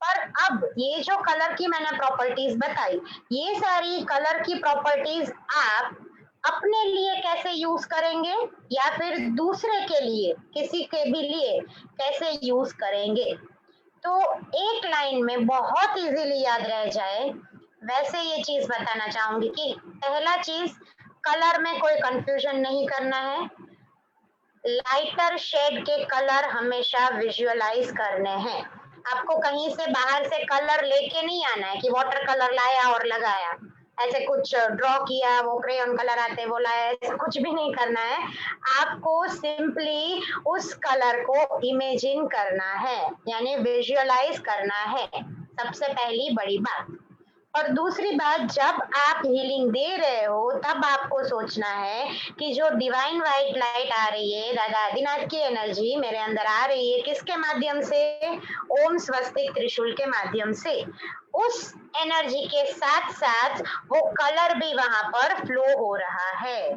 पर अब ये जो कलर की मैंने प्रॉपर्टीज बताई, ये सारी कलर की प्रॉपर्टीज आप अपने लिए कैसे यूज करेंगे या फिर दूसरे के लिए, किसी के भी लिए कैसे यूज करेंगे, तो एक लाइन में बहुत इजीली याद रह जाए वैसे ये चीज बताना चाहूंगी कि पहला चीज, कलर में कोई कंफ्यूजन नहीं करना है। लाइटर शेड के कलर हमेशा विजुअलाइज करने हैं। आपको कहीं से बाहर से कलर लेके नहीं आना है कि वाटर कलर लाया और लगाया, ऐसे कुछ ड्रॉ किया, वो क्रेयॉन कलर आते हैं वो लाया, ऐसा कुछ भी नहीं करना है। आपको सिंपली उस कलर को इमेजिन करना है, यानी विजुअलाइज करना है, सबसे पहली बड़ी बात। और दूसरी बात, जब आप हीलिंग दे रहे हो तब आपको सोचना है कि जो डिवाइन व्हाइट लाइट आ रही है, दादा आदिनाथ की एनर्जी मेरे अंदर आ रही है, किसके माध्यम से, ओम स्वस्तिक त्रिशूल के माध्यम से। उस एनर्जी के साथ साथ वो कलर भी वहां पर फ्लो हो रहा है।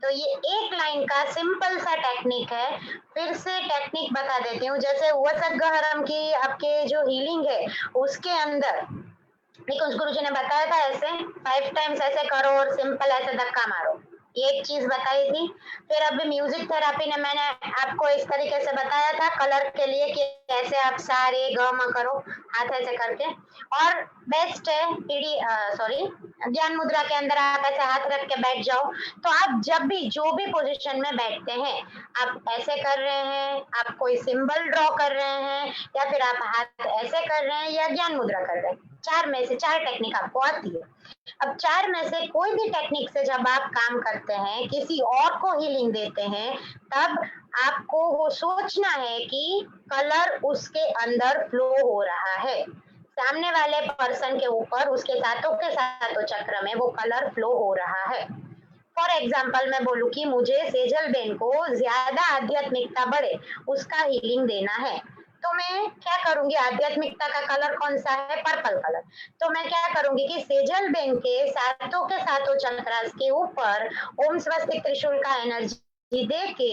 तो ये एक लाइन का सिंपल सा टेक्निक है। फिर से टेक्निक बता देती हूँ, जैसे वसगहरम की आपके जो हीलिंग है उसके अंदर निकुंज गुरु जी ने बताया था ऐसे 5 टाइम्स ऐसे करो और सिंपल ऐसे धक्का मारो, ये एक चीज बताई थी। फिर अभी म्यूजिक थेरेपी ने मैंने आपको इस तरीके से बताया था कलर के लिए कि ऐसे आप सारे ग म करो हाथ ऐसे करके, और बेस्ट है पीडी सॉरी ज्ञान मुद्रा के अंदर आप ऐसे हाथ रख के बैठ जाओ। तो आप जब भी जो भी पोजीशन में बैठते हैं, आप ऐसे कर रहे हैं, आप कोई सिंबल ड्रॉ कर रहे हैं, या फिर आप हाथ ऐसे कर रहे हैं या ज्ञान मुद्रा कर रहे हैं, चार में से चार टेक्निक आपको आती है। अब चार में से कोई भी टेक्निक से जब आप काम करते हैं, किसी और को हीलिंग देते हैं, तब आपको वो सोचना है कि कलर उसके अंदर फ्लो हो रहा है, सामने वाले पर्सन के ऊपर उसके सातों के सातों चक्र में वो कलर फ्लो हो रहा है। फॉर एग्जाम्पल मैं बोलूँ कि मुझे सेजल बेन को ज्यादा आध्यात्मिकता बढ़े, उसका हीलिंग देना है, तो मैं क्या करूंगी, आध्यात्मिकता का कलर कौन सा है, पर्पल कलर। तो मैं क्या करूंगी कि सेजल बेन के सातों चक्रास के ऊपर ओम स्वस्तिक त्रिशूल का एनर्जी दे के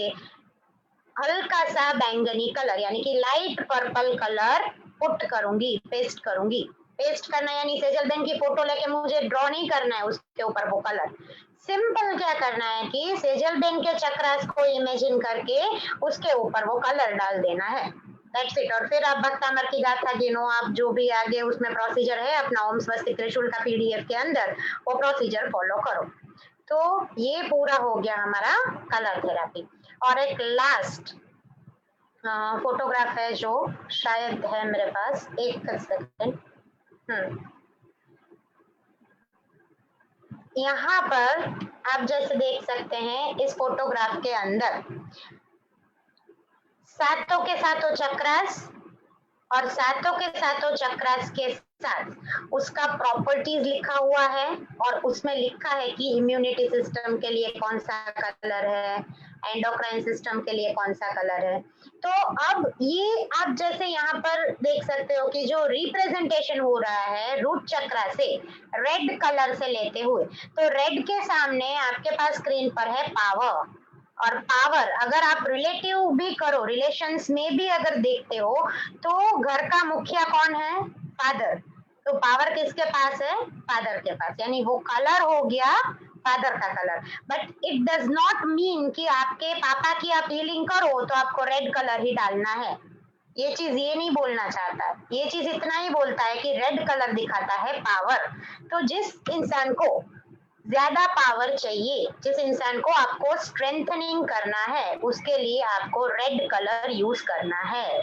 हल्का सा बैंगनी कलर यानी कि लाइट पर्पल कलर पुट करूंगी, पेस्ट करूंगी। पेस्ट करना है, यानी सेजल बेन की फोटो लेके मुझे ड्रॉ नहीं करना है उसके ऊपर वो कलर। सिंपल क्या करना है कि सेजल बेन के चक्रास को इमेजिन करके उसके ऊपर वो कलर डाल देना है, दैट्स इट। और फिर आप भक्तामर की गाथा गिनो, आप जो भी आगे उसमें प्रोसीजर है अपना ओम स्वस्तिक त्रिशूल का पीडीएफ के अंदर वो प्रोसीजर फॉलो करो। तो ये पूरा हो गया हमारा कलर थेरेपी। और एक लास्ट फोटोग्राफ है जो शायद है मेरे पास, एक सेकंड। यहाँ पर आप जैसे देख सकते हैं इस फोटोग्राफ के अंदर सातों के सातों चक्रास और सातों के सातों चक्रास के साथ उसका प्रॉपर्टीज लिखा हुआ है और उसमें लिखा है कि इम्यूनिटी सिस्टम के लिए कौन सा कलर है, एंडोक्राइन सिस्टम के लिए कौन सा कलर है। तो अब ये आप जैसे यहाँ पर देख सकते हो कि जो रिप्रेजेंटेशन हो रहा है रूट चक्रा से रेड कलर से लेते हुए, तो रेड के सामने आपके पास स्क्रीन पर है पावर। और पावर अगर आप रिलेटिव भी करो, रिलेशंस में भी अगर देखते हो तो घर का मुखिया कौन है, फादर। तो पावर किसके पास है, फादर के पास, यानी वो कलर हो गया फादर का colour. But it does not mean कि आपके पापा की आप हीलिंग करो तो आपको रेड कलर ही डालना है। ये चीज ये नहीं बोलना चाहता, ये चीज इतना ही बोलता है कि रेड कलर दिखाता है पावर। तो जिस इंसान को ज्यादा पावर चाहिए, जिस इंसान को आपको स्ट्रेंथनिंग करना है, उसके लिए आपको रेड कलर यूज करना है।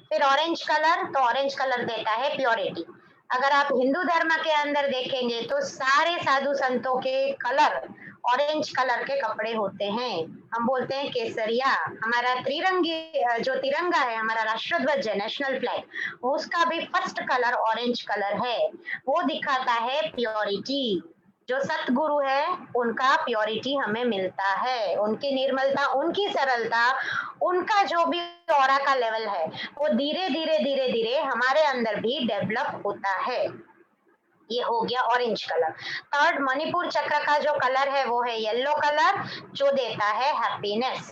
फिर ऑरेंज कलर, तो ऑरेंज कलर देता है प्योरिटी। अगर आप हिंदू धर्म के अंदर देखेंगे तो सारे साधु संतों के कलर ऑरेंज कलर के कपड़े होते हैं। हम बोलते हैं केसरिया। हमारा त्रिरंगी जो तिरंगा है, हमारा राष्ट्रध्वज है, नेशनल फ्लैग, उसका भी फर्स्ट कलर ऑरेंज कलर है। वो दिखाता है प्योरिटी। जो सतगुरु है उनका प्योरिटी हमें मिलता है, उनकी निर्मलता, उनकी सरलता, उनका जो भी ऑरा का लेवल है वो धीरे धीरे धीरे धीरे हमारे अंदर भी डेवलप होता है। ये हो गया ऑरेंज कलर। थर्ड, मणिपुर चक्र का जो कलर है वो है येलो कलर, जो देता है हैप्पीनेस।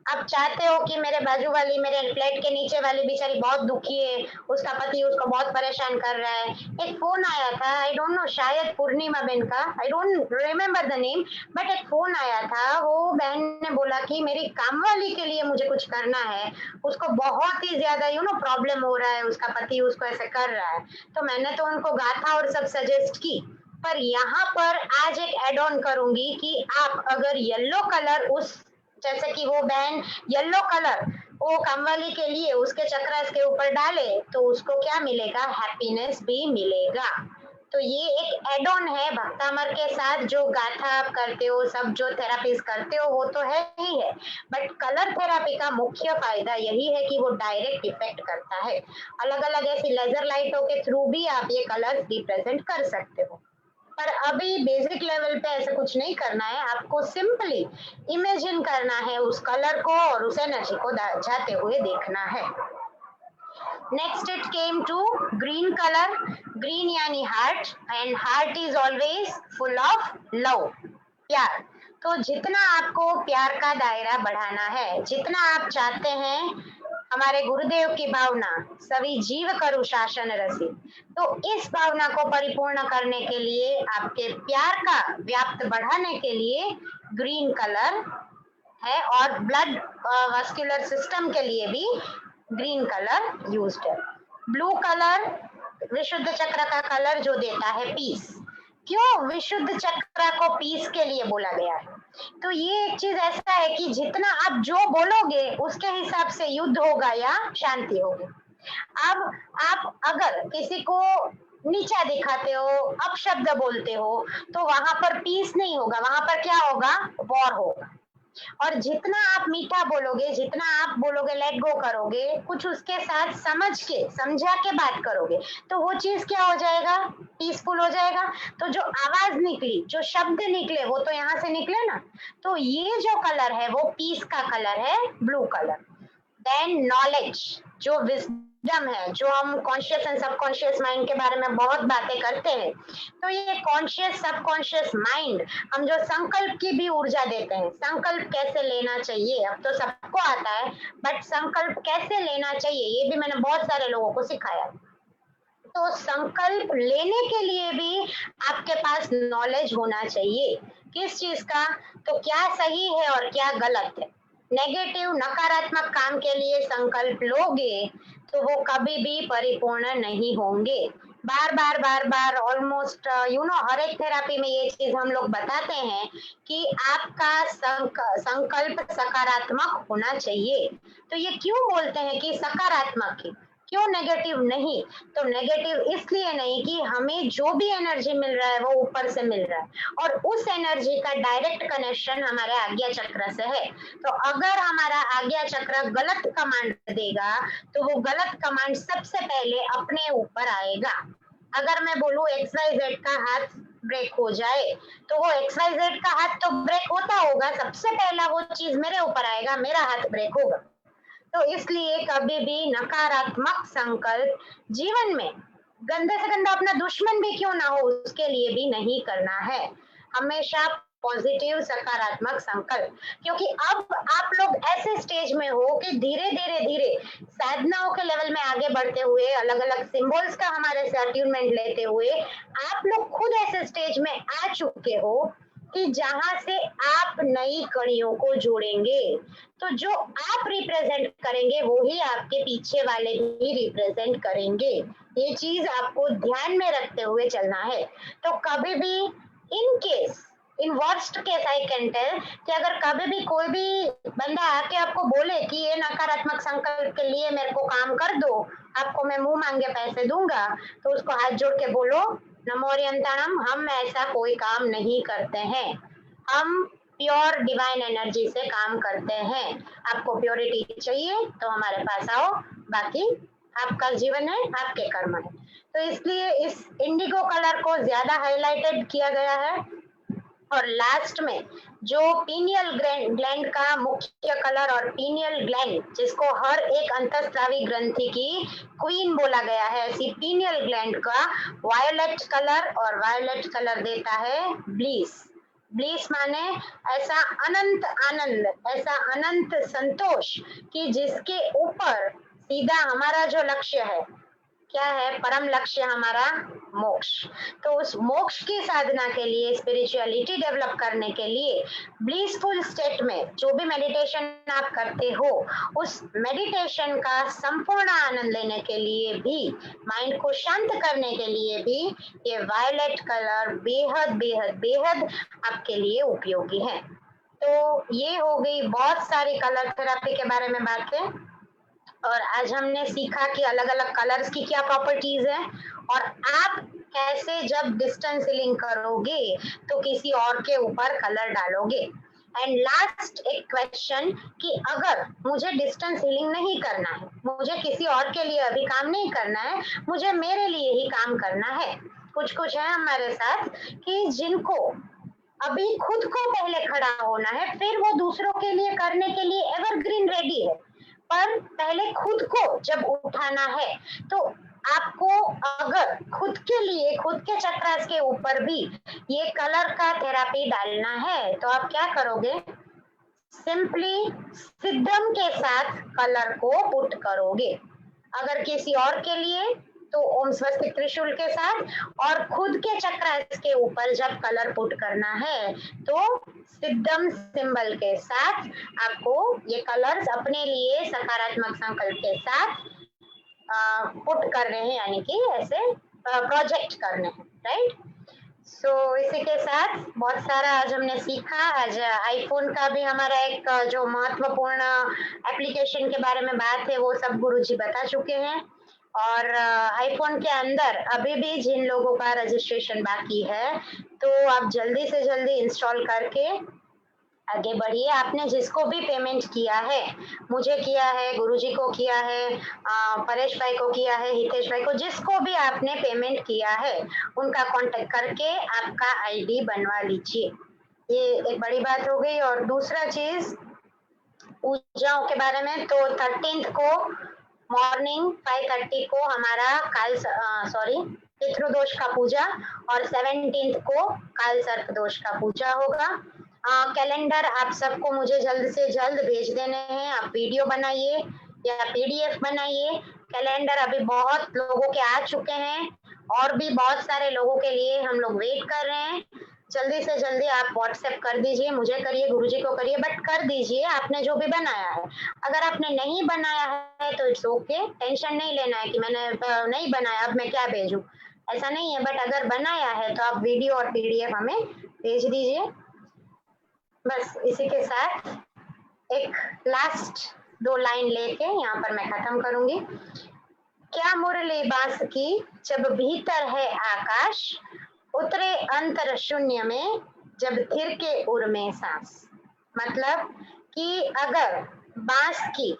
आप चाहते हो कि मेरे बाजू वाली, मेरे फ्लैट के नीचे वाली बेचारी बहुत दुखी है, उसका पति उसको बहुत परेशान कर रहा है। एक फोन आया था, आई डोंट नो, शायद पूर्णिमा बहन का, I don't remember the name, but एक फोन आया था। वो बहन ने बोला कि मेरी काम वाली के लिए मुझे कुछ करना है, उसको बहुत ही ज्यादा प्रॉब्लम हो रहा है, उसका पति उसको ऐसे कर रहा है। तो मैंने तो उनको गाथा और सब सजेस्ट की, पर यहाँ पर आज एक एड ऑन करूंगी कि आप अगर येलो कलर उस, जैसे कि वो बहन येलो कलर वो कामवाली के लिए उसके चक्रास के ऊपर डाले तो उसको क्या मिलेगा, हैप्पीनेस भी मिलेगा। तो ये एक एड ऑन है भक्तामर के साथ। जो गाथा आप करते हो, सब जो थेरापीज करते हो वो तो है ही है, बट कलर थेरापी का मुख्य फायदा यही है कि वो डायरेक्ट इफेक्ट करता है। अलग अलग ऐसी लेजर लाइटों के थ्रू भी आप ये कलर्स रिप्रेजेंट कर सकते हो। पर अभी बेसिक लेवल पे ऐसा कुछ नहीं करना है, आपको सिंपली इमेजिन करना है उस कलर को और उस एनर्जी को जाते हुए देखना है। Next it came to green colour. Green यानी heart, and heart is always full of love, प्यार। तो जितना आपको प्यार का दायरा बढ़ाना है, जितना आप चाहते हैं हमारे गुरुदेव की भावना सभी जीव करु शासन रसी, तो इस भावना को परिपूर्ण करने के लिए, आपके प्यार का व्याप्त बढ़ाने के लिए ग्रीन कलर है। और ब्लड वास्कुलर सिस्टम के लिए भी ग्रीन कलर यूज्ड है। ब्लू कलर विशुद्ध चक्र का कलर जो देता है पीस। क्यों विशुद्ध चक्र को पीस के लिए बोला गया है? तो ये एक चीज ऐसा है कि जितना आप जो बोलोगे उसके हिसाब से युद्ध होगा या शांति होगी। अब आप अगर किसी को नीचा दिखाते हो, अपशब्द बोलते हो, तो वहां पर पीस नहीं होगा, वहां पर क्या होगा, वॉर होगा। और जितना आप मीठा बोलोगे, जितना आप बोलोगे लेट गो करोगे, कुछ उसके साथ समझ के समझा के बात करोगे, तो वो चीज क्या हो जाएगा, पीसफुल हो जाएगा। तो जो आवाज निकली, जो शब्द निकले, वो तो यहाँ से निकले ना। तो ये जो कलर है वो पीस का कलर है, ब्लू कलर। देन नॉलेज, जो विजडम है, जो हम कॉन्शियस एंड सबकॉन्शियस माइंड के बारे में बहुत बातें करते हैं, तो ये कॉन्शियस सबकॉन्शियस माइंड हम जो संकल्प की भी ऊर्जा देते हैं, संकल्प कैसे लेना चाहिए अब तो सबको आता है, बट संकल्प कैसे लेना चाहिए ये भी मैंने बहुत सारे लोगों को सिखाया। तो संकल्प लेने के लिए भी आपके पास नॉलेज होना चाहिए। किस चीज का? तो क्या सही है और क्या गलत है। नेगेटिव नकारात्मक काम के लिए संकल्प लोगे तो वो कभी भी परिपूर्ण नहीं होंगे। बार बार ऑलमोस्ट हर एक थेरापी में ये चीज हम लोग बताते हैं कि आपका संकल्प सकारात्मक होना चाहिए। तो ये क्यों बोलते हैं कि सकारात्मक ही, क्यों नेगेटिव नहीं? तो नेगेटिव इसलिए नहीं कि हमें जो भी एनर्जी मिल रहा है वो ऊपर से मिल रहा है और उस एनर्जी का डायरेक्ट कनेक्शन हमारे आज्ञा चक्र से है। तो अगर हमारा आज्ञा चक्र गलत कमांड देगा तो वो गलत कमांड सबसे पहले अपने ऊपर आएगा। अगर मैं बोलूं XYZ का हाथ ब्रेक हो जाए तो वो XYZ का हाथ तो ब्रेक होता होगा, सबसे पहला वो चीज मेरे ऊपर आएगा, मेरा हाथ ब्रेक होगा। तो इसलिए कभी भी नकारात्मक संकल्प जीवन में, गंदे से गंदा अपना दुश्मन भी क्यों ना हो, उसके लिए भी नहीं करना है। हमेशा पॉजिटिव सकारात्मक संकल्प, क्योंकि अब आप लोग ऐसे स्टेज में हो कि धीरे धीरे धीरे साधनाओं के लेवल में आगे बढ़ते हुए, अलग अलग सिंबल्स का हमारे से अट्यूनमेंट लेते हुए आप लोग खुद ऐसे स्टेज में आ चुके हो कि जहां से आप नई कड़ियों को जोड़ेंगे। तो जो आप रिप्रेजेंट करेंगे वो ही आपके पीछे वाले भी रिप्रेजेंट करेंगे। ये चीज आपको ध्यान में रखते हुए चलना है। तो कभी भी in case, in worst case I can tell कि अगर कभी भी कोई भी बंदा आके आपको बोले कि ये नकारात्मक संकल्प के लिए मेरे को काम कर दो, आपको मैं मुंह मांगे पैसे दूंगा, तो उसको हाथ जोड़ के बोलो नमो ओरियंताणम, हम ऐसा कोई काम नहीं करते हैं। हम प्योर डिवाइन एनर्जी से काम करते हैं। आपको प्योरिटी चाहिए तो हमारे पास आओ, बाकी आपका जीवन है, आपके कर्म है। तो इसलिए इस इंडिगो कलर को ज्यादा हाईलाइटेड किया गया है। और लास्ट में जो पीनियल ग्लैंड का मुख्य कलर और पीनियल ग्लैंड जिसको हर एक अंतःस्रावी ग्रंथि की क्वीन बोला गया है, ऐसी पीनियल ग्लैंड का वायलेट कलर, और वायलेट कलर देता है ब्लीस। ब्लीस माने ऐसा अनंत आनंद, ऐसा अनंत संतोष कि जिसके ऊपर सीधा हमारा जो लक्ष्य है, क्या है परम लक्ष्य हमारा? मोक्ष। तो उस मोक्ष की साधना के लिए, स्पिरिचुअलिटी डेवलप करने के लिए, ब्लिसफुल स्टेट में जो भी मेडिटेशन आप करते हो उस मेडिटेशन का संपूर्ण आनंद लेने के लिए भी, माइंड को शांत करने के लिए भी ये वायलेट कलर बेहद बेहद बेहद आपके लिए उपयोगी है। तो ये हो गई बहुत सारी कलर थेरापी के बारे में बातें, और आज हमने सीखा कि अलग अलग कलर्स की क्या प्रॉपर्टीज है और आप कैसे जब डिस्टेंस हीलिंग करोगे तो किसी और के ऊपर कलर डालोगे। एंड लास्ट एक क्वेश्चन कि अगर मुझे डिस्टेंस हीलिंग नहीं करना है, मुझे किसी और के लिए अभी काम नहीं करना है, मुझे मेरे लिए ही काम करना है। कुछ कुछ है हमारे साथ कि जिनको अभी खुद को पहले खड़ा होना है, फिर वो दूसरों के लिए करने के लिए एवरग्रीन रेडी है, पर पहले खुद को जब उठाना है तो आपको अगर खुद के लिए, खुद के चक्रास के ऊपर भी ये कलर का थेरापी डालना है तो आप क्या करोगे? सिंपली सिद्धम के साथ कलर को पुट करोगे। अगर किसी और के लिए तो ओम स्वस्तिक त्रिशूल के साथ, और खुद के चक्रास के ऊपर जब कलर पुट करना है तो सिद्धम सिंबल के साथ आपको ये कलर्स अपने लिए सकारात्मक संकल्प के साथ पुट कर रहे हैं, यानी कि ऐसे प्रोजेक्ट करने हैं, राइट। सो इसी के साथ बहुत सारा आज हमने सीखा। आज आईफोन का भी हमारा एक जो महत्वपूर्ण एप्लीकेशन के बारे में बात है वो सब गुरुजी बता चुके हैं। और आईफोन के अंदर अभी भी जिन लोगों का रजिस्ट्रेशन बाकी है तो आप जल्दी से जल्दी इंस्टॉल करके आगे बढ़िए। आपने जिसको भी पेमेंट किया है, मुझे किया है, गुरुजी को किया है, परेश भाई को किया है, हितेश भाई को, जिसको भी आपने पेमेंट किया है उनका कांटेक्ट करके आपका आईडी बनवा लीजिए। ये एक बड़ी बात हो गई। और दूसरा चीज पूजाओं के बारे में, तो 13th को मॉर्निंग 5:30 को हमारा काल पितृदोष का पूजा, और 17th को काल सर्प दोष का पूजा होगा। कैलेंडर आप सबको मुझे जल्द से जल्द भेज देने हैं। आप वीडियो बनाइए या PDF बनाइए, कैलेंडर अभी बहुत लोगों के आ चुके हैं और भी बहुत सारे लोगों के लिए हम लोग वेट कर रहे हैं। जल्दी से जल्दी आप व्हाट्सएप कर दीजिए, मुझे करिए, गुरुजी को करिए, बट कर दीजिए आपने जो भी बनाया है। अगर आपने नहीं बनाया है तो इट्स ओके, टेंशन नहीं लेना है कि मैंने नहीं बनाया अब मैं क्या भेजूं, ऐसा नहीं है। बट अगर बनाया है तो आप वीडियो और पीडीएफ हमें भेज दीजिए। बस इसी के साथ एक लास्ट 2 लाइन लेके यहाँ पर मैं खत्म करूंगी। क्या मुरली बांस की जब भीतर है आकाश, उतरे अंतर शून्य में जब थिर के उर में सांस। मतलब कि अगर बांस की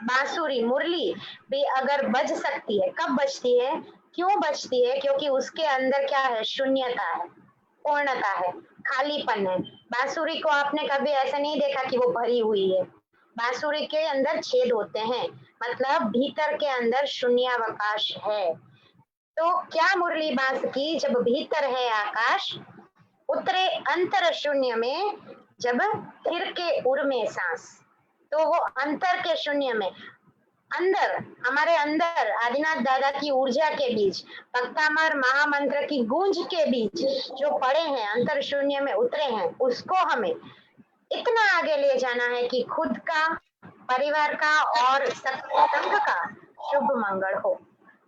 बांसुरी मुरली भी अगर बज सकती है, कब बजती है, क्यों बजती है, क्योंकि उसके अंदर क्या है, शून्यता है, पूर्णता है, खालीपन है। बांसुरी को आपने कभी ऐसा नहीं देखा कि वो भरी हुई है, बांसुरी के अंदर छेद होते हैं, मतलब भीतर के अंदर शून्यावकाश है। तो क्या मुरली बांस की जब भीतर है आकाश, उतरे अंतर शून्य में जब थिर के उर में सांस। तो वो अंतर के शून्य में, अंदर, हमारे अंदर आदिनाथ दादा की ऊर्जा के बीच, भक्तामर महामंत्र की गूंज के बीच जो पड़े हैं, अंतर शून्य में उतरे हैं, उसको हमें इतना आगे ले जाना है कि खुद का, परिवार का और संघ का शुभ मंगल हो।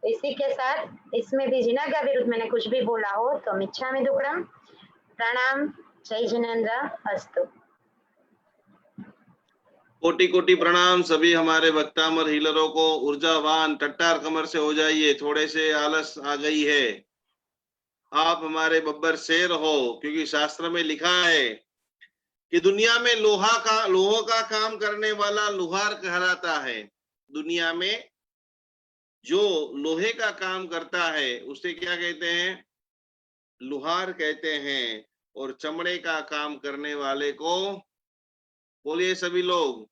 इसी के साथ इसमें भी जिनका विरुद्ध मैंने कुछ भी बोला हो तो मिच्छामि दुक्कडम। प्रणाम। जय जिनेन्द्र। अस्तु। कोटि कोटि प्रणाम सभी हमारे वक्तामर हीलरों को। ऊर्जावान टट्टार कमर से हो जाइए, थोड़े से आलस आ गई है। आप हमारे बब्बर शेर हो, क्योंकि शास्त्र में लिखा है कि दुनिया में लोहों का काम करने वाला लुहार कहलाता है। दुनिया में जो लोहे का काम करता है उसे क्या कहते हैं, लुहार कहते हैं। और चमड़े का काम करने वाले को, बोलिए सभी लोग,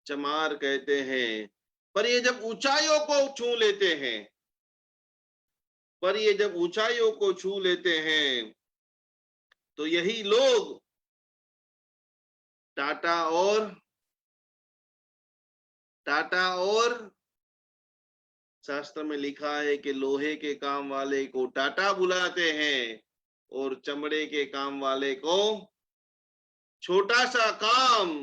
चमार कहते हैं। पर ये जब ऊंचाइयों को छू लेते हैं, पर ये जब ऊंचाइयों को छू लेते हैं तो यही लोग टाटा और शास्त्र में लिखा है कि लोहे के काम वाले को टाटा बुलाते हैं और चमड़े के काम वाले को छोटा सा काम।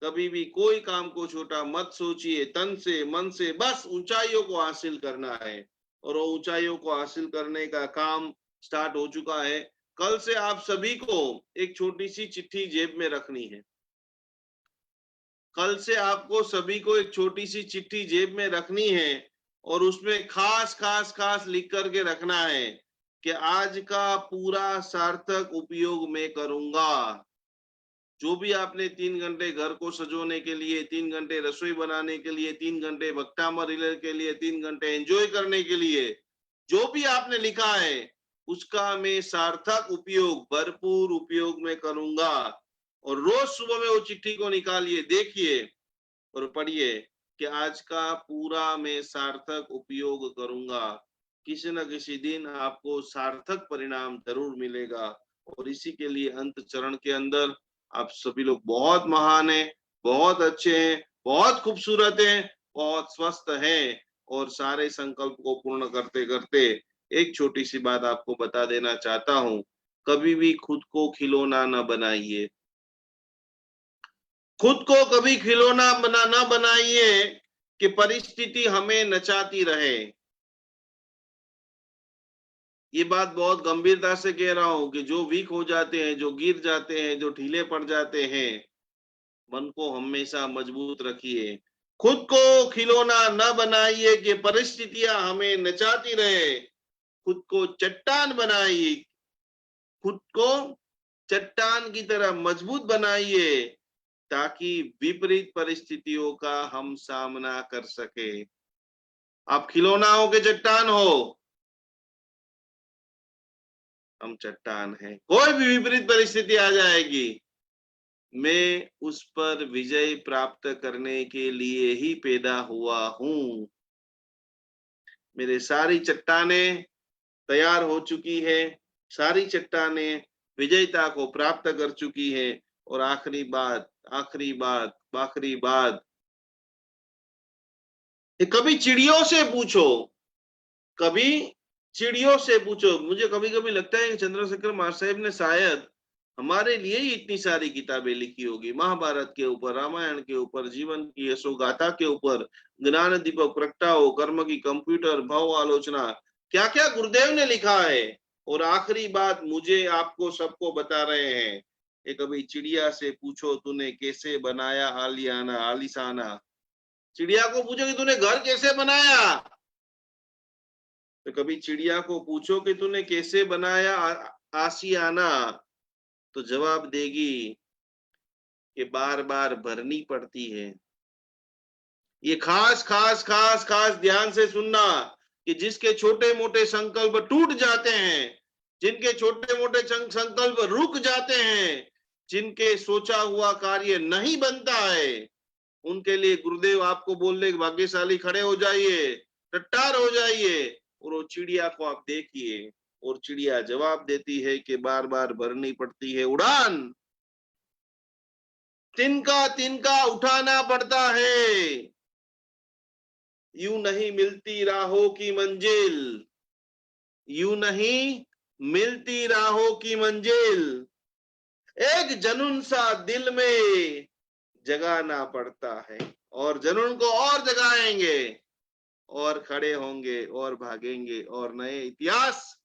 कभी भी कोई काम को छोटा मत सोचिए, तन से मन से बस ऊंचाइयों को हासिल करना है। और वो ऊंचाइयों को हासिल करने का काम स्टार्ट हो चुका है। कल से आप सभी को एक छोटी सी चिट्ठी जेब में रखनी है। कल से आपको सभी को एक छोटी सी चिट्ठी जेब में रखनी है और उसमें खास खास खास लिख करके रखना है कि आज का पूरा सार्थक उपयोग मैं करूंगा। जो भी आपने 3 घंटे घर को सजोने के लिए, 3 घंटे रसोई बनाने के लिए, 3 घंटे भक्तामर रिले के लिए, 3 घंटे एंजॉय करने के लिए जो भी आपने लिखा है, उसका मैं सार्थक उपयोग, भरपूर उपयोग में करूंगा। और रोज सुबह में वो चिट्ठी को निकालिए, देखिए और पढ़िए कि आज का पूरा मैं सार्थक उपयोग करूंगा। किसी न किसी दिन आपको सार्थक परिणाम जरूर मिलेगा। और इसी के लिए अंत चरण के अंदर आप सभी लोग बहुत महान हैं, बहुत अच्छे हैं, बहुत खूबसूरत हैं, बहुत स्वस्थ हैं। और सारे संकल्प को पूर्ण करते करते एक छोटी सी बात आपको बता देना चाहता हूं, कभी भी खुद को खिलौना न बनाइए। खुद को कभी खिलौना न बनाइए कि परिस्थिति हमें नचाती रहे। ये बात बहुत गंभीरता से कह रहा हूं कि जो वीक हो जाते हैं, जो गिर जाते हैं, जो ढीले पड़ जाते हैं, मन को हमेशा मजबूत रखिए। खुद को खिलौना न बनाइए कि परिस्थितियां हमें नचाती रहे। खुद को चट्टान बनाइए, खुद को चट्टान की तरह मजबूत बनाइए ताकि विपरीत परिस्थितियों का हम सामना कर सके। आप खिलौना हो के चट्टान हो, हम चट्टान हैं। कोई भी विपरीत परिस्थिति आ जाएगी, मैं उस पर विजय प्राप्त करने के लिए ही पैदा हुआ हूं। मेरे सारी चट्टानें तैयार हो चुकी है, सारी चट्टानें विजयता को प्राप्त कर चुकी है। और आखिरी बात, कभी चिड़ियों से पूछो, कभी चिड़ियों से पूछो। मुझे कभी कभी लगता है कि चंद्रशेखर महासाहेब ने शायद हमारे लिए ही इतनी सारी किताबें लिखी होगी, महाभारत के ऊपर, रामायण के ऊपर, जीवन की यशोगाथा के ऊपर, ज्ञान दीपक प्रगटाओ, कर्म की कंप्यूटर, भाव आलोचना, क्या क्या गुरुदेव ने लिखा है। और आखिरी बात मुझे आपको सबको बता रहे हैं, ये कभी चिड़िया से पूछो तूने कैसे बनाया आलियाना आलिशाना। चिड़िया को पूछो कि तूने घर कैसे बनाया, तो कभी चिड़िया को पूछो कि तूने कैसे बनाया आशियाना, तो जवाब देगी कि बार बार भरनी पड़ती है। ये खास खास खास खास ध्यान से सुनना कि जिसके छोटे मोटे संकल्प टूट जाते हैं, जिनके छोटे मोटे संकल्प रुक जाते हैं, जिनके सोचा हुआ कार्य नहीं बनता है, उनके लिए गुरुदेव आपको बोल रहे भाग्यशाली, खड़े हो जाइए, टट्टार हो जाइए। और वो चिड़िया को आप देखिए, और चिड़िया जवाब देती है कि बार बार भरनी पड़ती है उड़ान, तिनका तिनका उठाना पड़ता है, यूं नहीं मिलती राहों की मंजिल, यूं नहीं मिलती राहों की मंजिल, एक जुनून सा दिल में जगाना पड़ता है। और जुनून को और जगाएंगे, और खड़े होंगे, और भागेंगे, और नए इतिहास,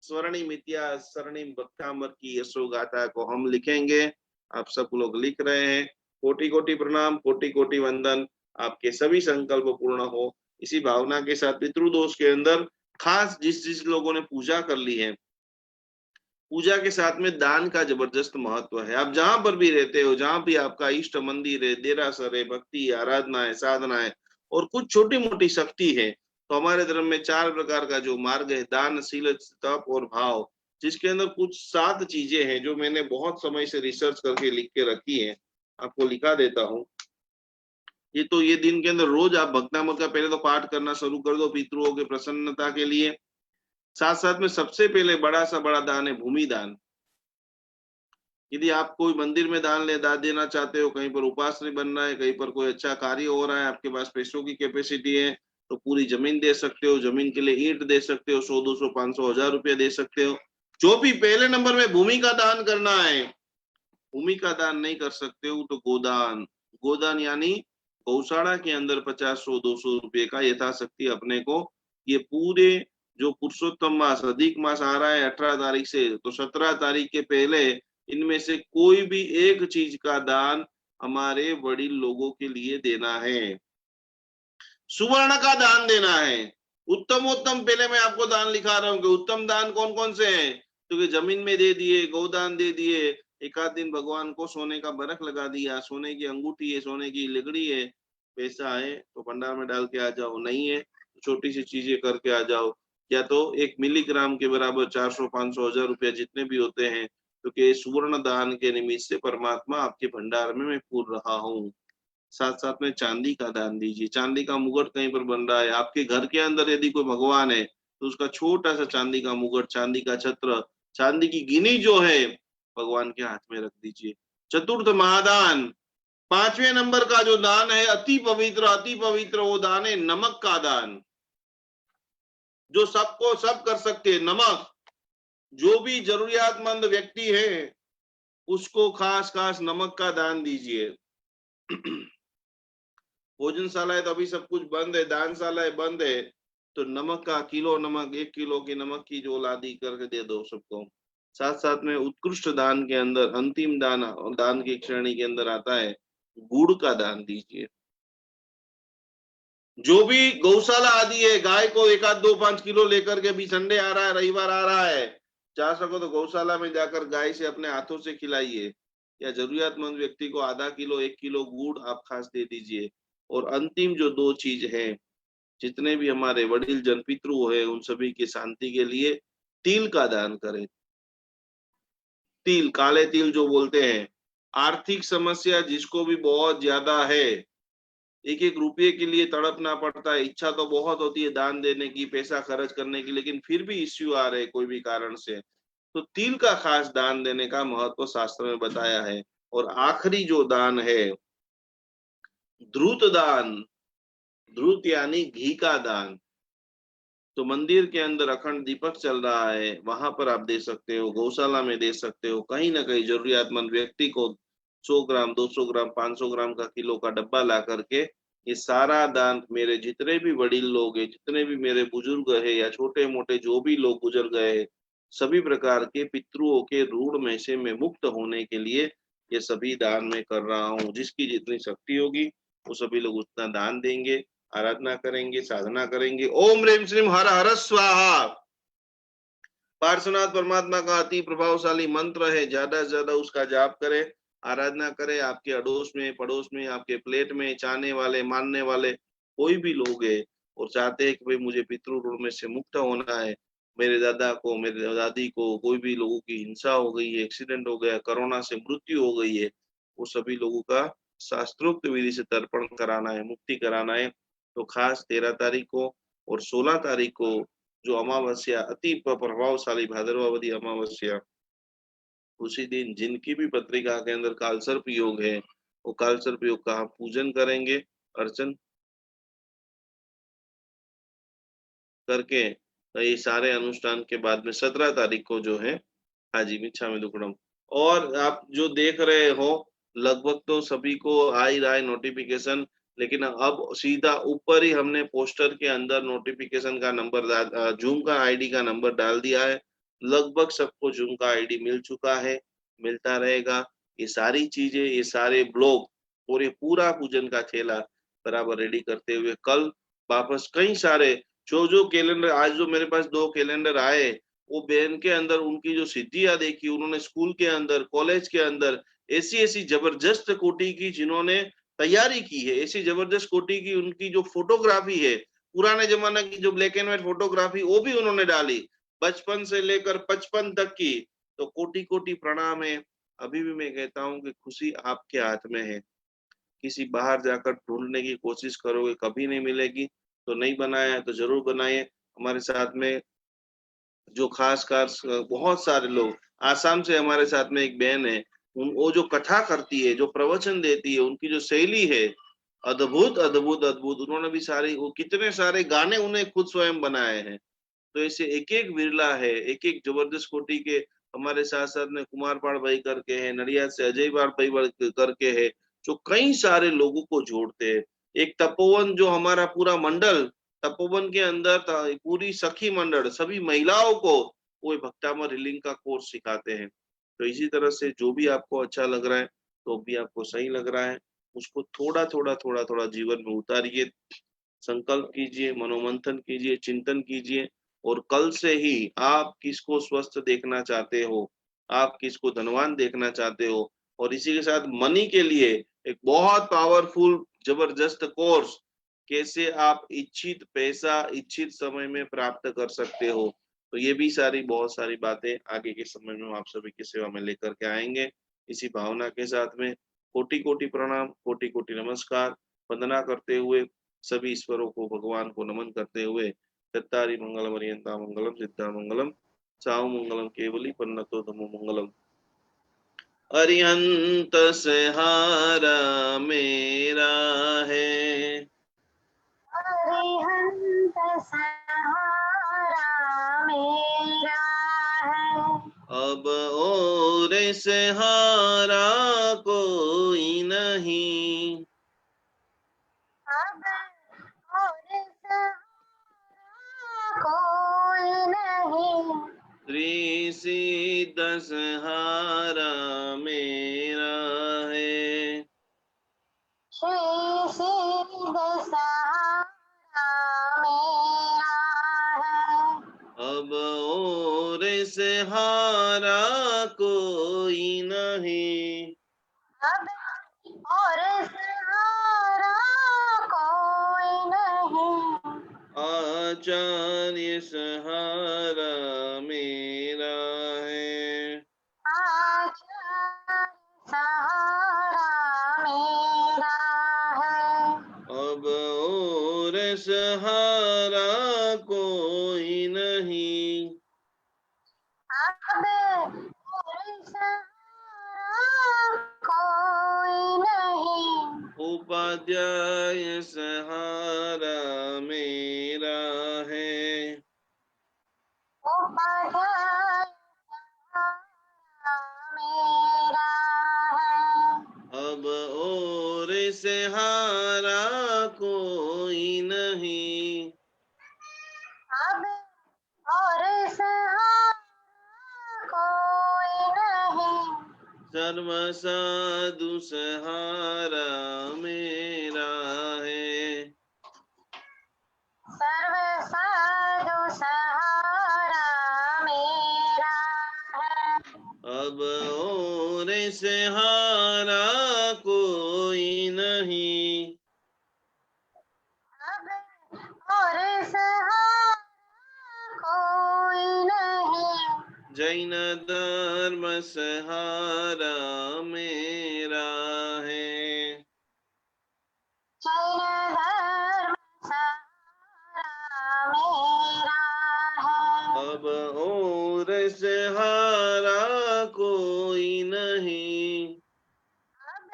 स्वर्णिम इतिहास, स्वर्णिम भक्तामर की यशोगाथा को हम लिखेंगे। आप सब लोग लिख रहे हैं। कोटि कोटि प्रणाम, कोटि कोटि वंदन। आपके सभी संकल्प पूर्ण हो, इसी भावना के साथ पितृदोष के अंदर खास जिस जिस लोगों ने पूजा कर ली है, पूजा के साथ में दान का जबरदस्त महत्व है। आप जहां पर भी रहते हो, जहां भी आपका इष्ट मंदिर है, देरासर है, भक्ति, आराधना है, साधना है, और कुछ छोटी मोटी शक्ति है, तो हमारे धर्म में 4 प्रकार का जो मार्ग है, दान, शील, तप और भाव, जिसके अंदर कुछ 7 चीजें हैं जो मैंने बहुत समय से रिसर्च करके लिख के रखी है, आपको लिखा देता हूँ। ये दिन के अंदर रोज आप भक्तामृत का पहले तो पाठ करना शुरू कर दो, पितरों के प्रसन्नता के लिए। साथ साथ में सबसे पहले बड़ा सा बड़ा दान है भूमि दान। यदि आप कोई मंदिर में दान देना चाहते हो, कहीं पर उपासनी बनना है, कहीं पर कोई अच्छा कार्य हो रहा है, आपके पास पैसों की कैपेसिटी है, तो पूरी जमीन दे सकते हो, जमीन के लिए ईंट दे सकते हो, 100 200 500 1000 रुपया दे सकते हो। जो भी पहले नंबर में भूमि का दान करना है, भूमि का दान नहीं कर सकते हो तो गोदान, गोदान यानी गौशाला के अंदर 50 100 200 रुपये का यथाशक्ति अपने को, ये पूरे जो पुरुषोत्तम मास अधिक मास आ रहा है 18 तारीख से, तो 17 तारीख के पहले इनमें से कोई भी एक चीज का दान हमारे वडील लोगों के लिए देना है। सुवर्ण का दान देना है। उत्तमोत्तम पहले मैं आपको दान लिखा रहा हूँ कि उत्तम दान कौन कौन से हैं, क्योंकि जमीन में दे दिए, गोदान दे दिए, एक आध दिन भगवान को सोने का बरक लगा दिया, सोने की अंगूठी है, सोने की लिगड़ी है, पैसा है तो भंडार में डाल के आ जाओ, नहीं है तो छोटी सी चीजें करके आ जाओ, या तो 1 मिलीग्राम के बराबर 400 500 1000 रुपया जितने भी होते हैं, क्योंकि सुवर्ण दान के निमित्त से परमात्मा आपके भंडार में मैं पूर रहा हूँ। साथ साथ में चांदी का दान दीजिए। चांदी का मुकुट कहीं पर बन रहा है, आपके घर के अंदर यदि कोई भगवान है, तो उसका छोटा सा चांदी का मुकुट, चांदी का छत्र, चांदी की गिनी जो है, भगवान के हाथ में रख दीजिए। चतुर्थ महादान, 5वें नंबर का जो दान है, अति पवित्र, अति पवित्र वो दान है नमक का दान, जो सबको सब कर सकते हैं। नमक, जो भी जरूरियातमंद व्यक्ति है उसको खास खास नमक का दान दीजिए। भोजनशालाएं तो अभी सब कुछ बंद है, दानशालाएं बंद है, तो नमक का किलो, नमक 1 किलो की नमक की जो लादी करके दे दो सबको। साथ साथ में उत्कृष्ट दान के अंदर अंतिम दान, दान की श्रेणी के अंदर आता है गुड़ का दान दीजिए। जो भी गौशाला आदि है, गाय को 1 आध 2 5 किलो लेकर के, भी संडे आ रहा है, रविवार आ रहा है, जा सको तो गौशाला में जाकर गाय से अपने हाथों से खिलाइए, या जरूरियातमंद व्यक्ति को आधा किलो 1 किलो गुड़ आप खास दे दीजिए। और अंतिम जो 2 चीज है, जितने भी हमारे वडील जन पितृ है उन सभी की शांति के लिए तिल का दान करें। तिल, काले तिल जो बोलते हैं। आर्थिक समस्या जिसको भी बहुत ज्यादा है, 1 1 रुपये के लिए तड़पना पड़ता है, इच्छा तो बहुत होती है दान देने की, पैसा खर्च करने की, लेकिन फिर भी इश्यू आ रहे कोई भी कारण से, तो तिल का खास दान देने का महत्व शास्त्र में बताया है। और आखिरी जो दान है, द्रुत दान, ध्रुत यानी घी का दान। तो मंदिर के अंदर अखंड दीपक चल रहा है, वहां पर आप दे सकते हो, गौशाला में दे सकते हो, कहीं ना कहीं जरूरियातमंद व्यक्ति को 100 ग्राम, 200 ग्राम, 500 ग्राम का, किलो का डब्बा ला करके ये सारा दान मेरे जितने भी वडील लोग हैं, जितने भी मेरे बुजुर्ग है या छोटे मोटे जो भी लोग गुजर गए हैं, सभी प्रकार के पितरुओं के ऋण में से मैं मुक्त होने के लिए ये सभी दान मैं कर रहा हूँ। जिसकी जितनी शक्ति होगी वो सभी लोग उतना दान देंगे, आराधना करेंगे, साधना करेंगे। ओम ह्रीम श्रीम हर हर स्वाहा पार्श्वनाथ परमात्मा का अति प्रभावशाली मंत्र है, ज्यादा से ज्यादा उसका जाप करें, आराधना करें। आपके अड़ोस में, पड़ोस में, आपके प्लेट में चाहने वाले, मानने वाले कोई भी लोग है और चाहते हैं कि भाई मुझे पितृ ऋण में से मुक्त होना है, मेरे दादा को, मेरे दादी को, कोई भी लोगों की हिंसा हो गई है, एक्सीडेंट हो गया, कोरोना से मृत्यु हो गई है, वो सभी लोगों का शास्त्रोक्त विधि से तर्पण कराना है, मुक्ति कराना है। तो खास 13 तारीख को और 16 तारीख को जो अमावस्या, अति प्रभावशाली भाद्रवावधी अमावस्या, उसी दिन जिनकी भी पत्रिका के अंदर कालसर्प योग है, वो कालसर्प योग का आप पूजन करेंगे, अर्चन करके। तो ये सारे अनुष्ठान के बाद में 17 तारीख को जो है, हाँ जी, मिच्छामि दुक्कडम। और आप जो देख रहे हो, लगभग तो सभी को आ ही रहा है नोटिफिकेशन, लेकिन अब सीधा ऊपर ही हमने पोस्टर के अंदर नोटिफिकेशन का नंबर, जूम का आईडी का नंबर डाल दिया है। लगभग सबको जूम का आईडी मिल चुका है, मिलता रहेगा। ये सारी चीजें, ये सारे ब्लॉग और ये पूरा पूजन का चेला बराबर रेडी करते हुए कल वापस कई सारे जो कैलेंडर, आज जो मेरे पास 2 कैलेंडर आए, वो बहन के अंदर उनकी जो सिद्धियां देखी, उन्होंने स्कूल के अंदर, कॉलेज के अंदर ऐसी ऐसी जबरदस्त कोटि की जिन्होंने तैयारी की है, ऐसी जबरदस्त कोटि की उनकी जो फोटोग्राफी है, पुराने जमाने की जो ब्लैक एंड व्हाइट फोटोग्राफी, वो भी उन्होंने डाली, बचपन से लेकर 55 तक की। तो कोटि कोटि प्रणाम है। अभी भी मैं कहता हूँ कि खुशी आपके हाथ में है। किसी बाहर जाकर ढूंढने की कोशिश करोगे, कभी नहीं मिलेगी। तो नहीं बनाया है तो जरूर बनाइए। हमारे साथ में जो खासकर बहुत सारे लोग, आसाम से हमारे साथ में एक बहन है, उन वो जो कथा करती है, जो प्रवचन देती है, उनकी जो शैली है, अद्भुत अद्भुत अद्भुत। उन्होंने भी सारी, वो कितने सारे गाने उन्हें खुद स्वयं बनाए हैं। तो ऐसे एक एक विरला है, एक एक जबरदस्त कोटि के। हमारे साथ साथ में कुमारपाड़ भाई करके है, नडियाद से अजय बार भाई करके है, जो कई सारे लोगों को जोड़ते हैं। एक तपोवन जो हमारा पूरा मंडल, तपोवन के अंदर पूरी सखी मंडल, सभी महिलाओं को वो भक्तामर हीलिंग का कोर्स सिखाते हैं। तो इसी तरह से जो भी आपको अच्छा लग रहा है, तो भी आपको सही लग रहा है, उसको थोड़ा थोड़ा थोड़ा थोड़ा जीवन में उतारिए, संकल्प कीजिए, मनोमंथन कीजिए, चिंतन कीजिए। और कल से ही आप किसको स्वस्थ देखना चाहते हो, आप किसको धनवान देखना चाहते हो, और इसी के साथ मनी के लिए एक बहुत पावरफुल जबरदस्त कोर्स, कैसे आप इच्छित पैसा इच्छित समय में प्राप्त कर सकते हो। तो ये भी सारी बहुत सारी बातें आगे के समय में हम आप सभी की सेवा में लेकर के आएंगे। इसी भावना के साथ में कोटि कोटि प्रणाम, कोटि कोटि नमस्कार, वंदना करते हुए, सभी ईश्वरों को, भगवान को नमन करते हुए, चत्तारि मंगलम अर्यंता मंगलम सिद्धा मंगलम साहु मंगलम केवली पन्नतो धम्मो मंगलम। अरिहंत सहारा मेरा है, अरिहंत सहारा मेरा है, अब और सहारा कोई नहीं। अब और सहारा कोई नहीं, श्री सिद्ध सहारा मेरा है, श्री सिद्ध सहारा मेरा है, अब और सहारा कोई नहीं। अब और सहारा कोई नहीं, आचार्य सहारा मेरा है, आचार्य सहारा मेरा है, अब और सहारा कोई नहीं। अब और सहारा कोई नहीं, उपाध्याय सहारा से हारा कोई नहीं, अब और सहारा कोई नहीं, सर्व साधु सहारा मेरा है। सर्व साधु सहारा मेरा है, अब और सहारा कोई नहीं, अब और सहारा कोई नहीं, जैन धर्म सहारा मेरा है। जैन धर्म सहारा मेरा है, अब और सहारा कोई नहीं, अब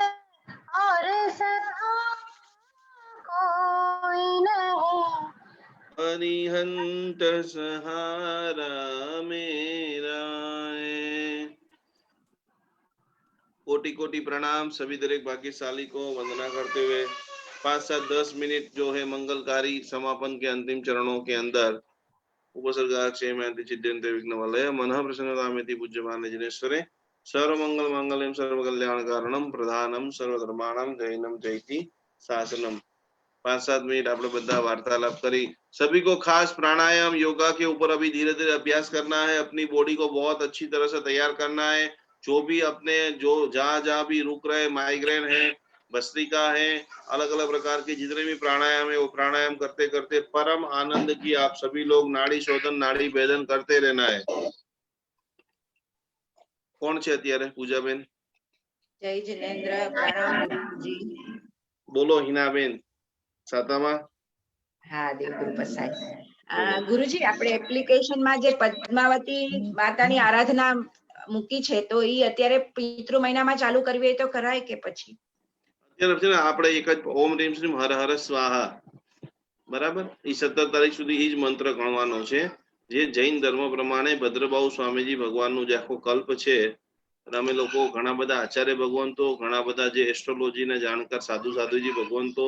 और सहारा कोई नहीं, अरिहंत सहारा मेरा है। कोटि कोटि प्रणाम सभी दरेक भाग्यशाली को वंदना करते हुए 5, 7, 10 मिनट जो है मंगलकारी समापन के अंतिम चरणों के अंदर उपसर्गाक्षेमयन्ति चिद्यन्ते विघ्नवलय मनः प्रसन्नतामेति पूज्यमाने जिनेश्वरे सर्वमंगल मांगल्यं सर्वकल्याण कारणम प्रधानम सर्वधर्माणां जैनम जयति शासनम। 5-7 मिनट આપણે બધા वार्तालाप करी। सभी को खास प्राणायाम योगा के ऊपर अभी धीरे धीरे अभ्यास करना है, अपनी बॉडी को बहुत अच्छी तरह से तैयार करना है। जो भी अपने जो जहाँ भी रुक रहे, माइग्रेन है, भस्त्रिका है, अलग अलग प्रकार के जितने भी प्राणायाम है वो प्राणायाम करते करते परम आनंद की आप सभी लोग नाड़ी शोधन नाड़ी भेदन करते रहना है। कौन છે અત્યારે પૂજાબેન? જય જિનેન્દ્ર, પ્રણામ ગુરુજી. બોલો હિનાબેન સાતામાં. હા દેવગુરુ પસાય. ગુરુજી આપણે એપ્લિકેશનમાં જે પદ્માવતી માતાની આરાધના મૂકી છે તો ઈ અત્યારે પિતૃ મહિનામાં ચાલુ કરવી હોય તો કરાય કે પછી? અત્યારે છે ને આપણે એક જ ઓમ રીમ શ્રીમ હર હર સ્વાહા બરાબર એ 17 તારીખ સુધી એ જ મંત્ર ગણવાનો છે જે જૈન ધર્મ પ્રમાણે ભદ્રબાહુ સ્વામીજી ભગવાનનું જે આખો કલ્પ છે અમે લોકો ઘણા બધા આચાર્ય ભગવંતો ઘણા બધા જે એસ્ટ્રોલોજીના જાણકાર સાધુ સાધુજી ભગવંતો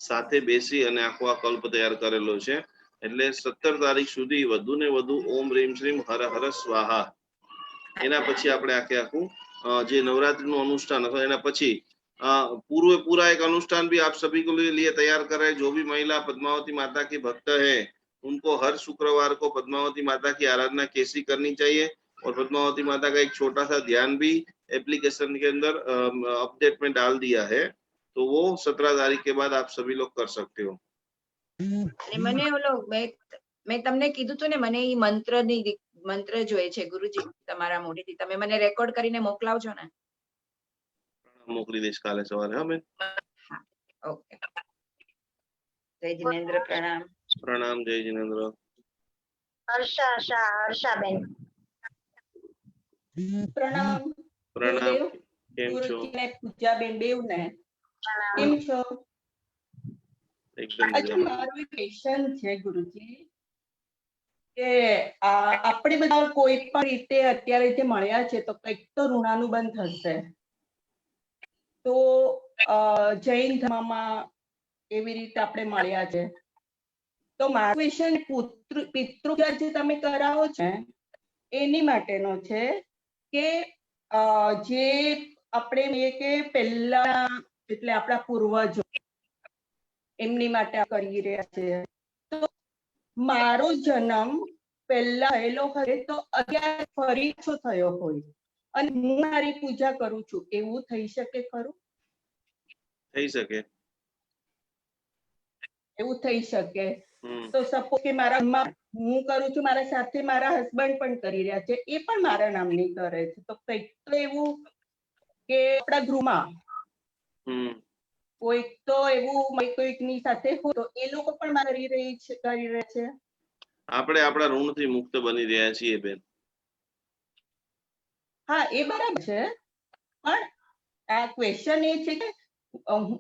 સાથે બેસી અને આખો આ કલ્પ તૈયાર કરેલો છે એટલે 17 તારીખ સુધી વધુ ને વધુ ઓમ રીમ શ્રીમ હર હર સ્વાહા એના પછી આપણે આખે આખું જે નવરાત્રીનું અનુષ્ઠાન અથવા એના પછી पूरा एक अनुष्ठान भी आप सभी को लिए तैयार कर रहे हैं। जो भी महिला पद्मावती माता की भक्त है उनको हर शुक्रवार को पद्मावती माता की आराधना कैसी करनी चाहिए और पद्मावती माता का एक छोटा सा ध्यान भी एप्लीकेशन के अंदर अपडेट में डाल दिया है तो वो 17 तारीख के बाद आप सभी लोग कर सकते हो। મને ઓલો મેં તમને કીધું તું ને મને ઈ મંત્ર જોઈએ છે ગુરુજી તમારા મોઢેથી તમે મને રેકોર્ડ કરીને મોકલાવજો ને. મોકલી દઈશ કાલે સવારે. હા બેન. ઓકે. જય જિનેન્દ્ર પ્રણામ. પ્રણામ જય જિનેન્દ્ર. હર્ષાબેન પ્રણામ. પ્રણામ. કેમ છો? ગુરુજીને પૂજાબેન બેવને કેમ છો? એકદમ આજે મારો એક ક્વેશ્ચન છે ગુરુજી કે આપણે બધા કોઈ પણ રીતે અત્યારે જે મળ્યા છે તો કંઈક તો ઋણાનુબંધ થશે તો જૈન ધર્મમાં એવી રીતે આપણે મળ્યા છે તો મારો ક્વેશ્ચન પિતૃ જે તમે કરાવો છો એની માટેનો છે કે જે આપણે કે પહેલા એટલે આપણા પૂર્વજો એમની માટે કરી રહ્યા છે તો મારો જન્મ પહેલા થયેલો હોય તો અત્યારે ફરી શું થયો હોય અને હું મારી પૂજા કરું છું એવું થઈ શકે ખરું? થઈ શકે. એવું થઈ શકે તો સપોઝ કે મારા હું કરું છું મારા સાથે મારા હસબન્ડ પણ કરી રહ્યા છે એ પણ મારા નામની કરે છે તો કંઈક તો એવું કે આપણા ગૃહમાં કોઈક તો એવું કોઈકની સાથે હોય તો એ લોકો પણ કરી રહ્યા છે. આપણે આપણા ઋણથી મુક્ત બની રહ્યા છીએ બેન. હા એ બરાબર છે પણ આ ક્વેશ્ચન એ છે કે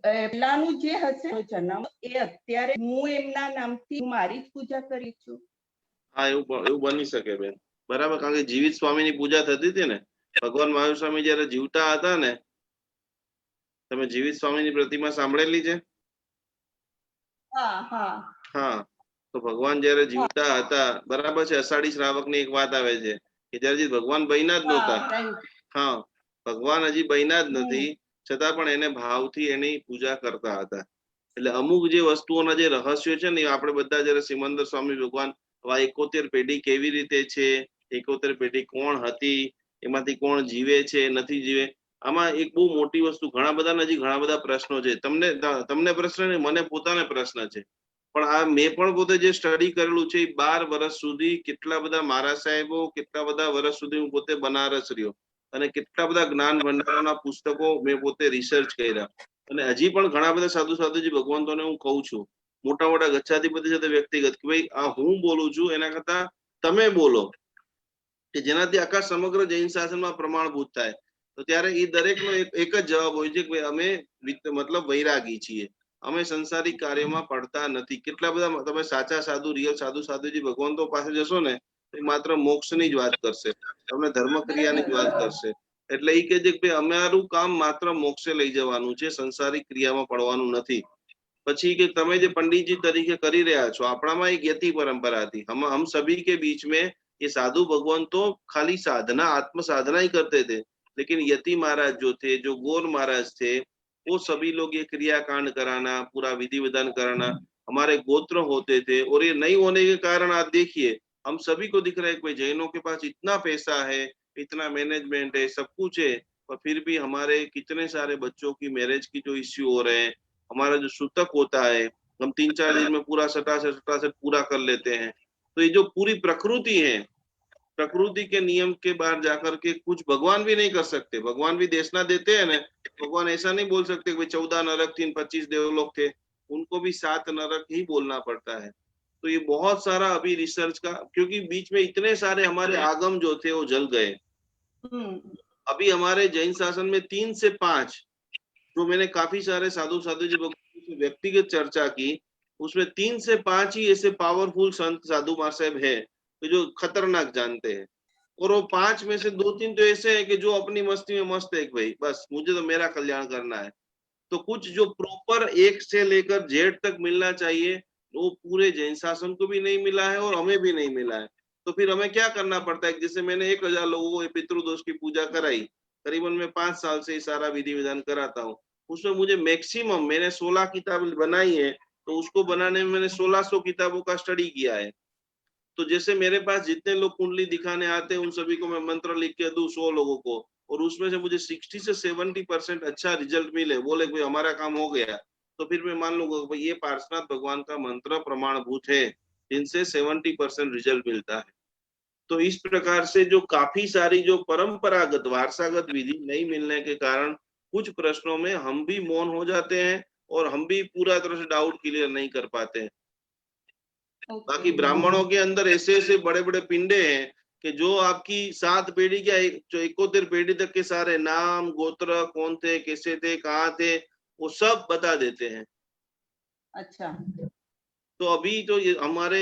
પહેલાનું જે હશે જન્મ એ અત્યારે હું એમના નામથી મારી જ પૂજા કરી છું. હા એવું બની શકે બેન બરાબર કારણ કે જીવિત સ્વામીની પૂજા થતી હતી ને ભગવાન મહાવીર સ્વામી જયારે જીવતા હતા ને તમે જીવિત સ્વામીની પ્રતિમા સાંભળેલી છે? હા હા હા, તો ભગવાન જયારે જીવતા હતા, બરાબર છે, અષાઢી શ્રાવકની એક વાત આવે છે કે જયારે હજી ભગવાન બન્યા જ નહોતા. હા right. હા, ભગવાન હજી બન્યા જ નથી, છતાં પણ એને ભાવથી એની પૂજા કરતા હતા. એટલે અમુક જે વસ્તુઓના જે રહસ્યો છે ને એ આપણે બધા જયારે સિમંદર સ્વામી ભગવાન 71 પેઢી કેવી રીતે છે, 71 પેઢી કોણ હતી, એમાંથી કોણ જીવે છે નથી જીવે, આમાં એક બહુ મોટી વસ્તુ, ઘણા બધા પ્રશ્નો છે. તમને પ્રશ્ન ને મને પોતાને પ્રશ્ન છે, પણ આ મેં પણ પોતે જે સ્ટડી કરેલું છે 12 વર્ષ સુધી, કેટલા બધા મારા સાહેબો, કેટલા બધા વર્ષ સુધી હું પોતે બનારસ રહ્યો અને કેટલા બધા જ્ઞાન ભંડારોના પુસ્તકો મેં પોતે રિસર્ચ કર્યા. અને હજી પણ ઘણા બધા સાધુજી ભગવંતોને હું કહું છું, મોટા મોટા ગચ્છાધિપતિ સાથે વ્યક્તિગત, કે ભાઈ આ હું બોલું છું એના કરતા તમે બોલો, કે જેનાથી આખા સમગ્ર જૈન શાસનમાં પ્રમાણભૂત થાય. તો ત્યારે એ દરેકનો એક જ જવાબ હોય છે કે ભાઈ અમે મતલબ વૈરાગી છીએ, અમે સંસારિક કાર્યમાં પડતા નથી. કેટલા બધા તમે સાચા સાધુ, રિયલ સાધુજી ભગવંતો પાસે જશો ને, માત્ર મોક્ષની જ વાત કરશે, તમને ધર્મ ક્રિયાની જ વાત કરશે. એટલે એ કે છે કે અમારું કામ માત્ર મોક્ષે લઈ જવાનું છે, સંસારિક ક્રિયામાં પડવાનું નથી. પછી કે તમે જે પંડિતજી તરીકે કરી રહ્યા છો, આપણામાં એક યતિ પરંપરા હતી, હમ સभी के बीच में ये साधु भगवान तो खाली साधना, आत्म साधना ही करते थे, लेकिन यति महाराज जो थे, जो गौर महाराज थे, वो सभी लोग ये क्रियाकांड कराना, पूरा विधि विधान कराना, हमारे गोत्र होते थे। और ये नहीं होने के कारण आप देखिए, हम सभी को दिख रहा है कि जैनों के पास इतना पैसा है, इतना मैनेजमेंट है, सब कुछ है, पर फिर भी हमारे कितने सारे बच्चों की मैरिज की जो इश्यू हो रहे हैं, हमारा जो सूतक होता है, हम 3-4 दिन में पूरा सटासट पूरा कर लेते हैं। तो ये जो पूरी प्रकृति है, प्रकृति के नियम के बाहर जाकर के कुछ भगवान भी नहीं कर सकते। भगवान भी देशना देते हैं ना, भगवान ऐसा नहीं बोल सकते कि 14 नरक 325 देवलोक थे, उनको भी 7 नरक ही बोलना पड़ता है। तो ये बहुत सारा अभी रिसर्च का, क्योंकि बीच में इतने सारे हमारे आगम जो थे वो जल गए। अभी हमारे जैन शासन में 3 से 5, जो मैंने काफी सारे साधु जी से व्यक्तिगत चर्चा की, उसमें 3 से 5 ही ऐसे पावरफुल संत साधु महाशय है तो जो खतरनाक जानते हैं, और वो 5 में से 2-3 तो ऐसे हैं कि जो अपनी मस्ती में मस्त है कि भाई बस मुझे तो मेरा कल्याण करना है। तो कुछ जो प्रॉपर 1 से लेकर जेड तक मिलना चाहिए, वो पूरे जैन शासन को भी नहीं मिला है और हमें भी नहीं मिला है। तो फिर हमें क्या करना पड़ता है? जैसे मैंने 1000 लोगों को पितृदोष की पूजा कराई, करीबन मैं 5 साल से सारा विधि विधान कराता हूँ, उसमें मुझे मैक्सिमम, मैंने 16 किताब बनाई है, तो उसको बनाने में मैंने 1600 किताबों का स्टडी किया है। तो जैसे मेरे पास जितने लोग कुंडली दिखाने आते हैं, उन सभी को मैं मंत्र लिख के दूं 100 लोगों को, और उसमें से मुझे 60 से 70% अच्छा रिजल्ट मिले, बोले भाई हमारा काम हो गया, तो फिर मैं मान लूंगा भाई ये पार्श्वनाथ भगवान का मंत्र प्रमाणभूत है, जिनसे 70% रिजल्ट मिलता है। तो इस प्रकार से जो काफी सारी जो परंपरागत वारसागत विधि नहीं मिलने के कारण कुछ प्रश्नों में हम भी मौन हो जाते हैं और हम भी पूरा तरह से डाउट क्लियर नहीं कर पाते हैं। बाकी ब्राह्मणों के अंदर ऐसे ऐसे बड़े बड़े पिंडे हैं कि जो आपकी 7 पीढ़ी क्या, जो 71 पीढ़ी तक के सारे नाम, गोत्र, कौन थे, कैसे थे, कहाँ थे, वो सब बता देते हैं। अच्छा। तो अभी तो ये हमारे,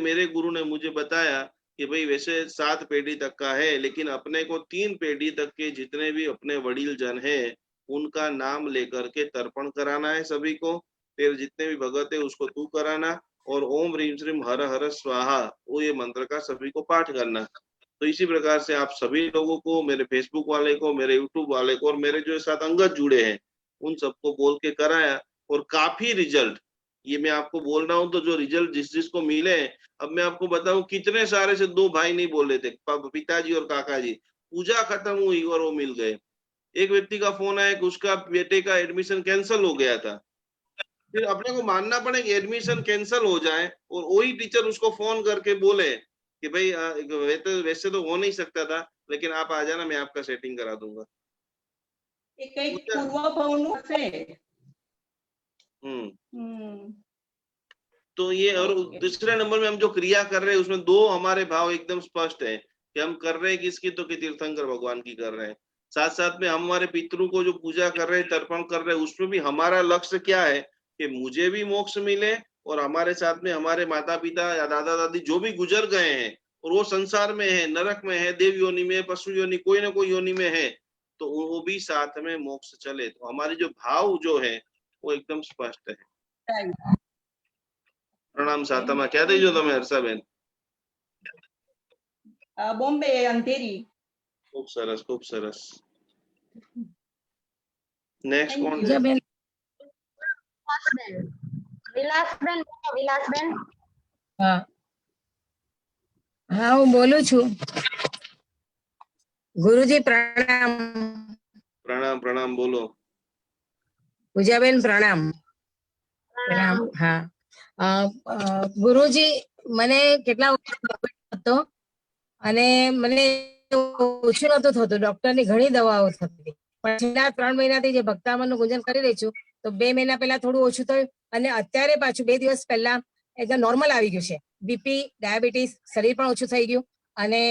मेरे गुरु ने मुझे बताया कि भाई वैसे 7 पीढ़ी तक का है, लेकिन अपने को 3 पीढ़ी तक के जितने भी अपने वडील जन है, उनका नाम लेकर के तर्पण कराना है सभी को। फिर जितने भी भगत है उसको तू कराना, और ओम ह्रीम श्रीम हर हर स्वाहा, वो ये मंत्र का सभी को पाठ करना। तो इसी प्रकार से आप सभी लोगों को, मेरे फेसबुक वाले को, मेरे यूट्यूब वाले को, और मेरे जो साथ अंगत जुड़े हैं, उन सबको बोल के कराया, और काफी रिजल्ट, ये मैं आपको बोल रहा हूँ, तो जो रिजल्ट जिस जिसको मिले, अब मैं आपको बताऊं कितने सारे से 2 भाई नहीं बोल रहे थे, पिताजी और काका जी, पूजा खत्म हुई और वो मिल गए। एक व्यक्ति का फोन आया कि उसका बेटे का एडमिशन कैंसिल हो गया था। फिर अपने को मानना पड़े कि एडमिशन कैंसिल हो जाए और वही टीचर उसको फोन करके बोले कि भाई वैसे तो हो नहीं सकता था, लेकिन आप आ जाना, मैं आपका सेटिंग करा दूंगा। એ કઈક પૂર્વભાવનું હશે। तो ये, और दूसरे नंबर में हम जो क्रिया कर रहे हैं उसमें 2 हमारे भाव एकदम स्पष्ट है कि हम कर रहे हैं किसकी, तो कि तीर्थंकर भगवान की कर रहे हैं। साथ साथ में हम हमारे पितरों को जो पूजा कर रहे हैं, तर्पण कर रहे हैं, उसमें भी हमारा लक्ष्य क्या है कि मुझे भी मोक्ष मिले, और हमारे साथ में हमारे माता पिता या दादा दादी जो भी गुजर गए हैं, और वो संसार में है, नरक में है, देव योनि में, पशु योनि, कोई ना कोई योनि में है, तो वो भी साथ में मोक्ष चले। तो हमारी जो भाव जो है वो एकदम स्पष्ट है। Right. પ્રણામ સાતામાં ક્યાંથી જો તમે હર્ષાબેન? બોમ્બે અંધેરી. ખૂબ સરસ, ખૂબ સરસ. નેક્સ્ટ Thank કોણ you. છે? પૂજાબેન વિલાસબેન બોલો, વિલાસબેન. હા હા હું બોલું છું. ગુરુજી પ્રણામ. પ્રણામ પ્રણામ બોલો. પૂજાબેન પ્રણામ. પ્રણામ. હા ગુરુજી મને કેટલા વખત હતો અને મને ઓછું નતું થતું. ડોક્ટરની ઘણી દવાઓ થતી, પણ છેલ્લા 3 મહિનાથી જે ભક્તામનનું ગુંજન કરી રહી છું તો 2 મહિના પહેલા થોડું ઓછું થયું અને અત્યારે પાછું 2 દિવસ પહેલા એકદમ નોર્મલ આવી ગયું છે. બીપી, ડાયાબિટીસ, શરીર પણ ઓછું થઈ ગયું અને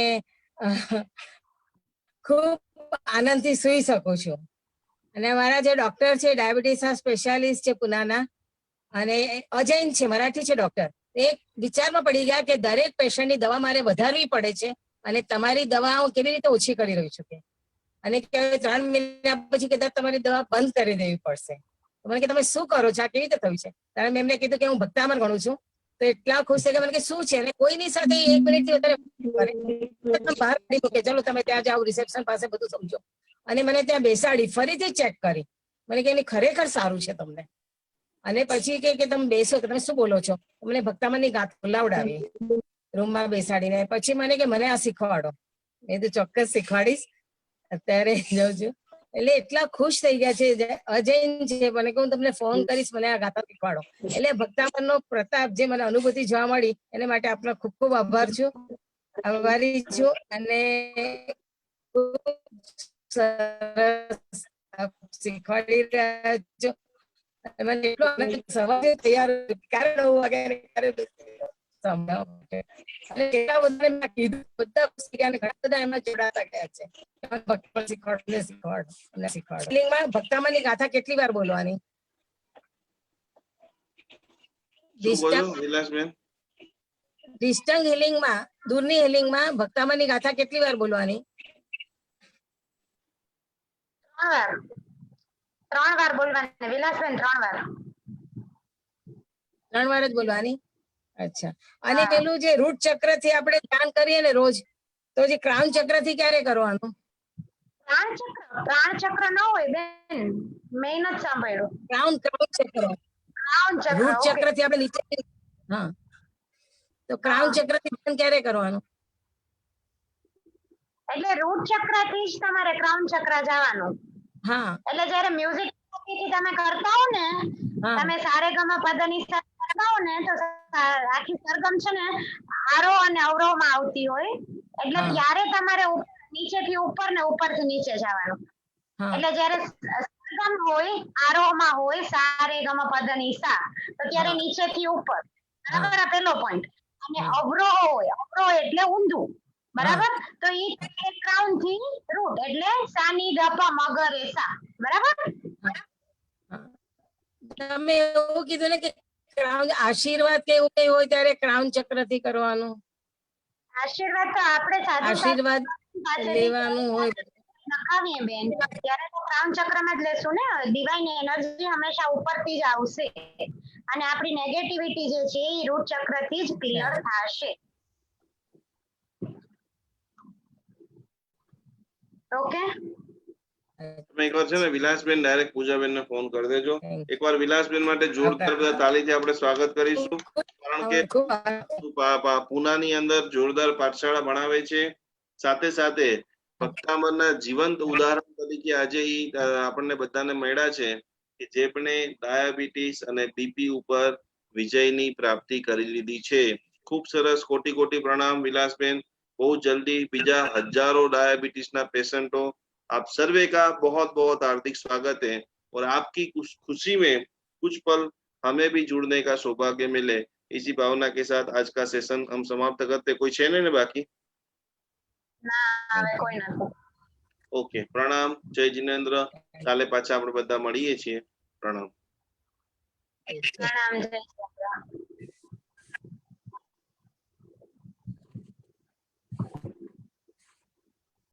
ખૂબ આનંદથી સૂઈ શકું છું. અને મારા જે ડોક્ટર છે ડાયાબિટીસના સ્પેશિયાલિસ્ટ છે પુનાના, અને અજૈન છે, મરાઠી છે ડોક્ટર. એક વિચારમાં પડી ગયા કે દરેક પેશન્ટની દવા મારે વધારવી પડે છે અને તમારી દવા હું કેવી રીતે ઓછી કરી રહી છું કે, અને કે 3 મહિના પછી કદાચ તમારી દવા બંધ કરી દેવી પડશે. તો મને કે તમે શું કરો છો, આ કેવી રીતે થયું છે? ત્યારે મેં એમને કીધું કે હું ભક્તામન ગણું છું. તો એટલા ખુશ થઈ ગયા, મને કે શું છે, અને કોઈની સાથે 1 મિનિટથી વધારે બહાર કાઢી મૂકે, ચલો તમે ત્યાં જાઓ રિસેપ્શન પાસે બધું સમજો. અને મને ત્યાં બેસાડી ફરીથી ચેક કરી. મને કે એની ખરેખર સારું છે તમને. અને પછી કે તમે બેસો, તમે શું બોલો છો? મને ભક્તામનની ગાથ બોલાવડાવી રૂમમાં બેસાડીને. પછી મને કે મને આ શીખવાડો. મેં તો ચોક્કસ શીખવાડીશ, અત્યારે જાઉં છું. એટલે એટલા ખુશ થઈ ગયા છે અજૈન છે, મને કે હું તમને ફોન કરીશ, મને આ ગાથા શીખવાડો. એટલે ભક્તામનનો પ્રતાપ જે મને અનુભૂતિ જોવા મળી એને માટે આપનો ખૂબ ખૂબ આભાર છું, આભારી છું. અને ખૂબ સરસ શીખવાડી રહ્યા છો. મને એટલો આનંદ, સવારે તૈયાર ક્યારે 9 વાગે ક્યારે અને કેટલા બધા મેં કીધું, બધા ખુશી ગયા અને ઘણા બધા એમાં જોડાતા ગયા છે. શિવલિંગમાં ભક્તામનની ગાથા કેટલી વાર બોલવાની? શું બોલો વિલાસબેન? ડિસ્ટન્સ હિલિંગમાં, દૂરની હિલિંગમાં ભક્તામનની ગાથા કેટલી વાર બોલવાની? 3 વાર બોલવાની વિલાસબેન, 3 વાર. 3 વાર જ બોલવાની? અચ્છા. અને પેલું જે રૂટ ચક્ર થી આપણે ધ્યાન કરીએ ને રોજ, તો જે ક્રાઉન ચક્ર થી ક્યારે કરવાનું? પ્રાણ ચક્ર ન હોય બેન, મેં નથી સાંભળ્યું. ક્રાઉન ચક્ર, ક્રાઉન ચક્ર, રૂટ ઓકે. ચક્ર થી આપણે નીચે, હા, તો ક્રાઉન ચક્ર થી ધ્યાન ક્યારે કરવાનું? એટલે રૂટ ચક્ર થી જ તમારે ક્રાઉન ચક્ર જવાનું. હા એટલે જ્યારે મ્યુઝિક થી તમે કરતા હો ને, હા તમે સારેગમ પધની સા કરતા હો ને, તો આખી સરગમ છે ને આરોહ અને અવરોહ માં આવતી હોય. એટલે હા. ત્યારે તમારે નીચેથી ઉપર ને ઉપરથી નીચે જવાનું. હા એટલે જ્યારે સરગમ હોય, આરોહ માં હોય સારેગમ પધની સા, તો ત્યારે હા. નીચેથી ઉપર, બરાબર? આ પેલો પોઈન્ટ. અને હા. અવરોહ હોય, અવરોહ એટલે ઊંધું, બરાબર? તો ઈ ક્રાઉન થી રૂટ એટલે સા ની ધ પ મ ગ રે સા, બરાબર? તમે એવું કીધું ને કે ક્રાઉન આશીર્વાદ કે એવું કઈ હોય ત્યારે ક્રાઉન ચક્ર થી કરવાનું. આશીર્વાદ તો આપણે સાધુ આશીર્વાદ લેવાનું હોય. નખાવીએ બેન, ત્યારે તો ક્રાઉન ચક્રમાં જ લેશું ને. ડિવાઇન એનર્જી હંમેશા ઉપરથી જ આવશે અને આપણી નેગેટિવિટી જે છે એ રૂટ ચક્રથી જ ક્લિયર થશે. ઓકે, તમે એકવાર છે ને વિલાસબેન ડાયરેક્ટ પૂજાબેન ને ફોન કરી દેજો. એકવાર વિલાસબેન માટે જોરદાર બધા તાળીથી આપણે સ્વાગત કરીશું, કારણ કે પુનાની અંદર જોરદાર પાઠશાળા ભણાવે છે. સાથે સાથે ભક્તામનના જીવંત ઉદાહરણ તરીકે આજે આપણને બધાને મળ્યા છે કે જેમણે ડાયાબિટીસ અને બીપી ઉપર વિજયની પ્રાપ્તિ કરી લીધી છે. ખૂબ સરસ, કોટી કોટી પ્રણામ વિલાસબેન. बहुत जल्दी बीजा हजारों डायबिटीज ना पेशेंट हो। आप सर्वे का बहुत बहुत हार्दिक स्वागत है और आपकी खुशी में कुछ पल हमें भी जुड़ने का सौभाग्य मिले, इसी भावना के साथ आज का सेशन हम समाप्त करते। कोई छे ने बाकी? ના હવે કોઈ નથી. ओके, प्रणाम, जय जिनेन्द्र। काले पाछा આપણે બધા મળીએ છીએ. प्रणाम, પ્રણામ, જય શ્રી કૃષ્ણ.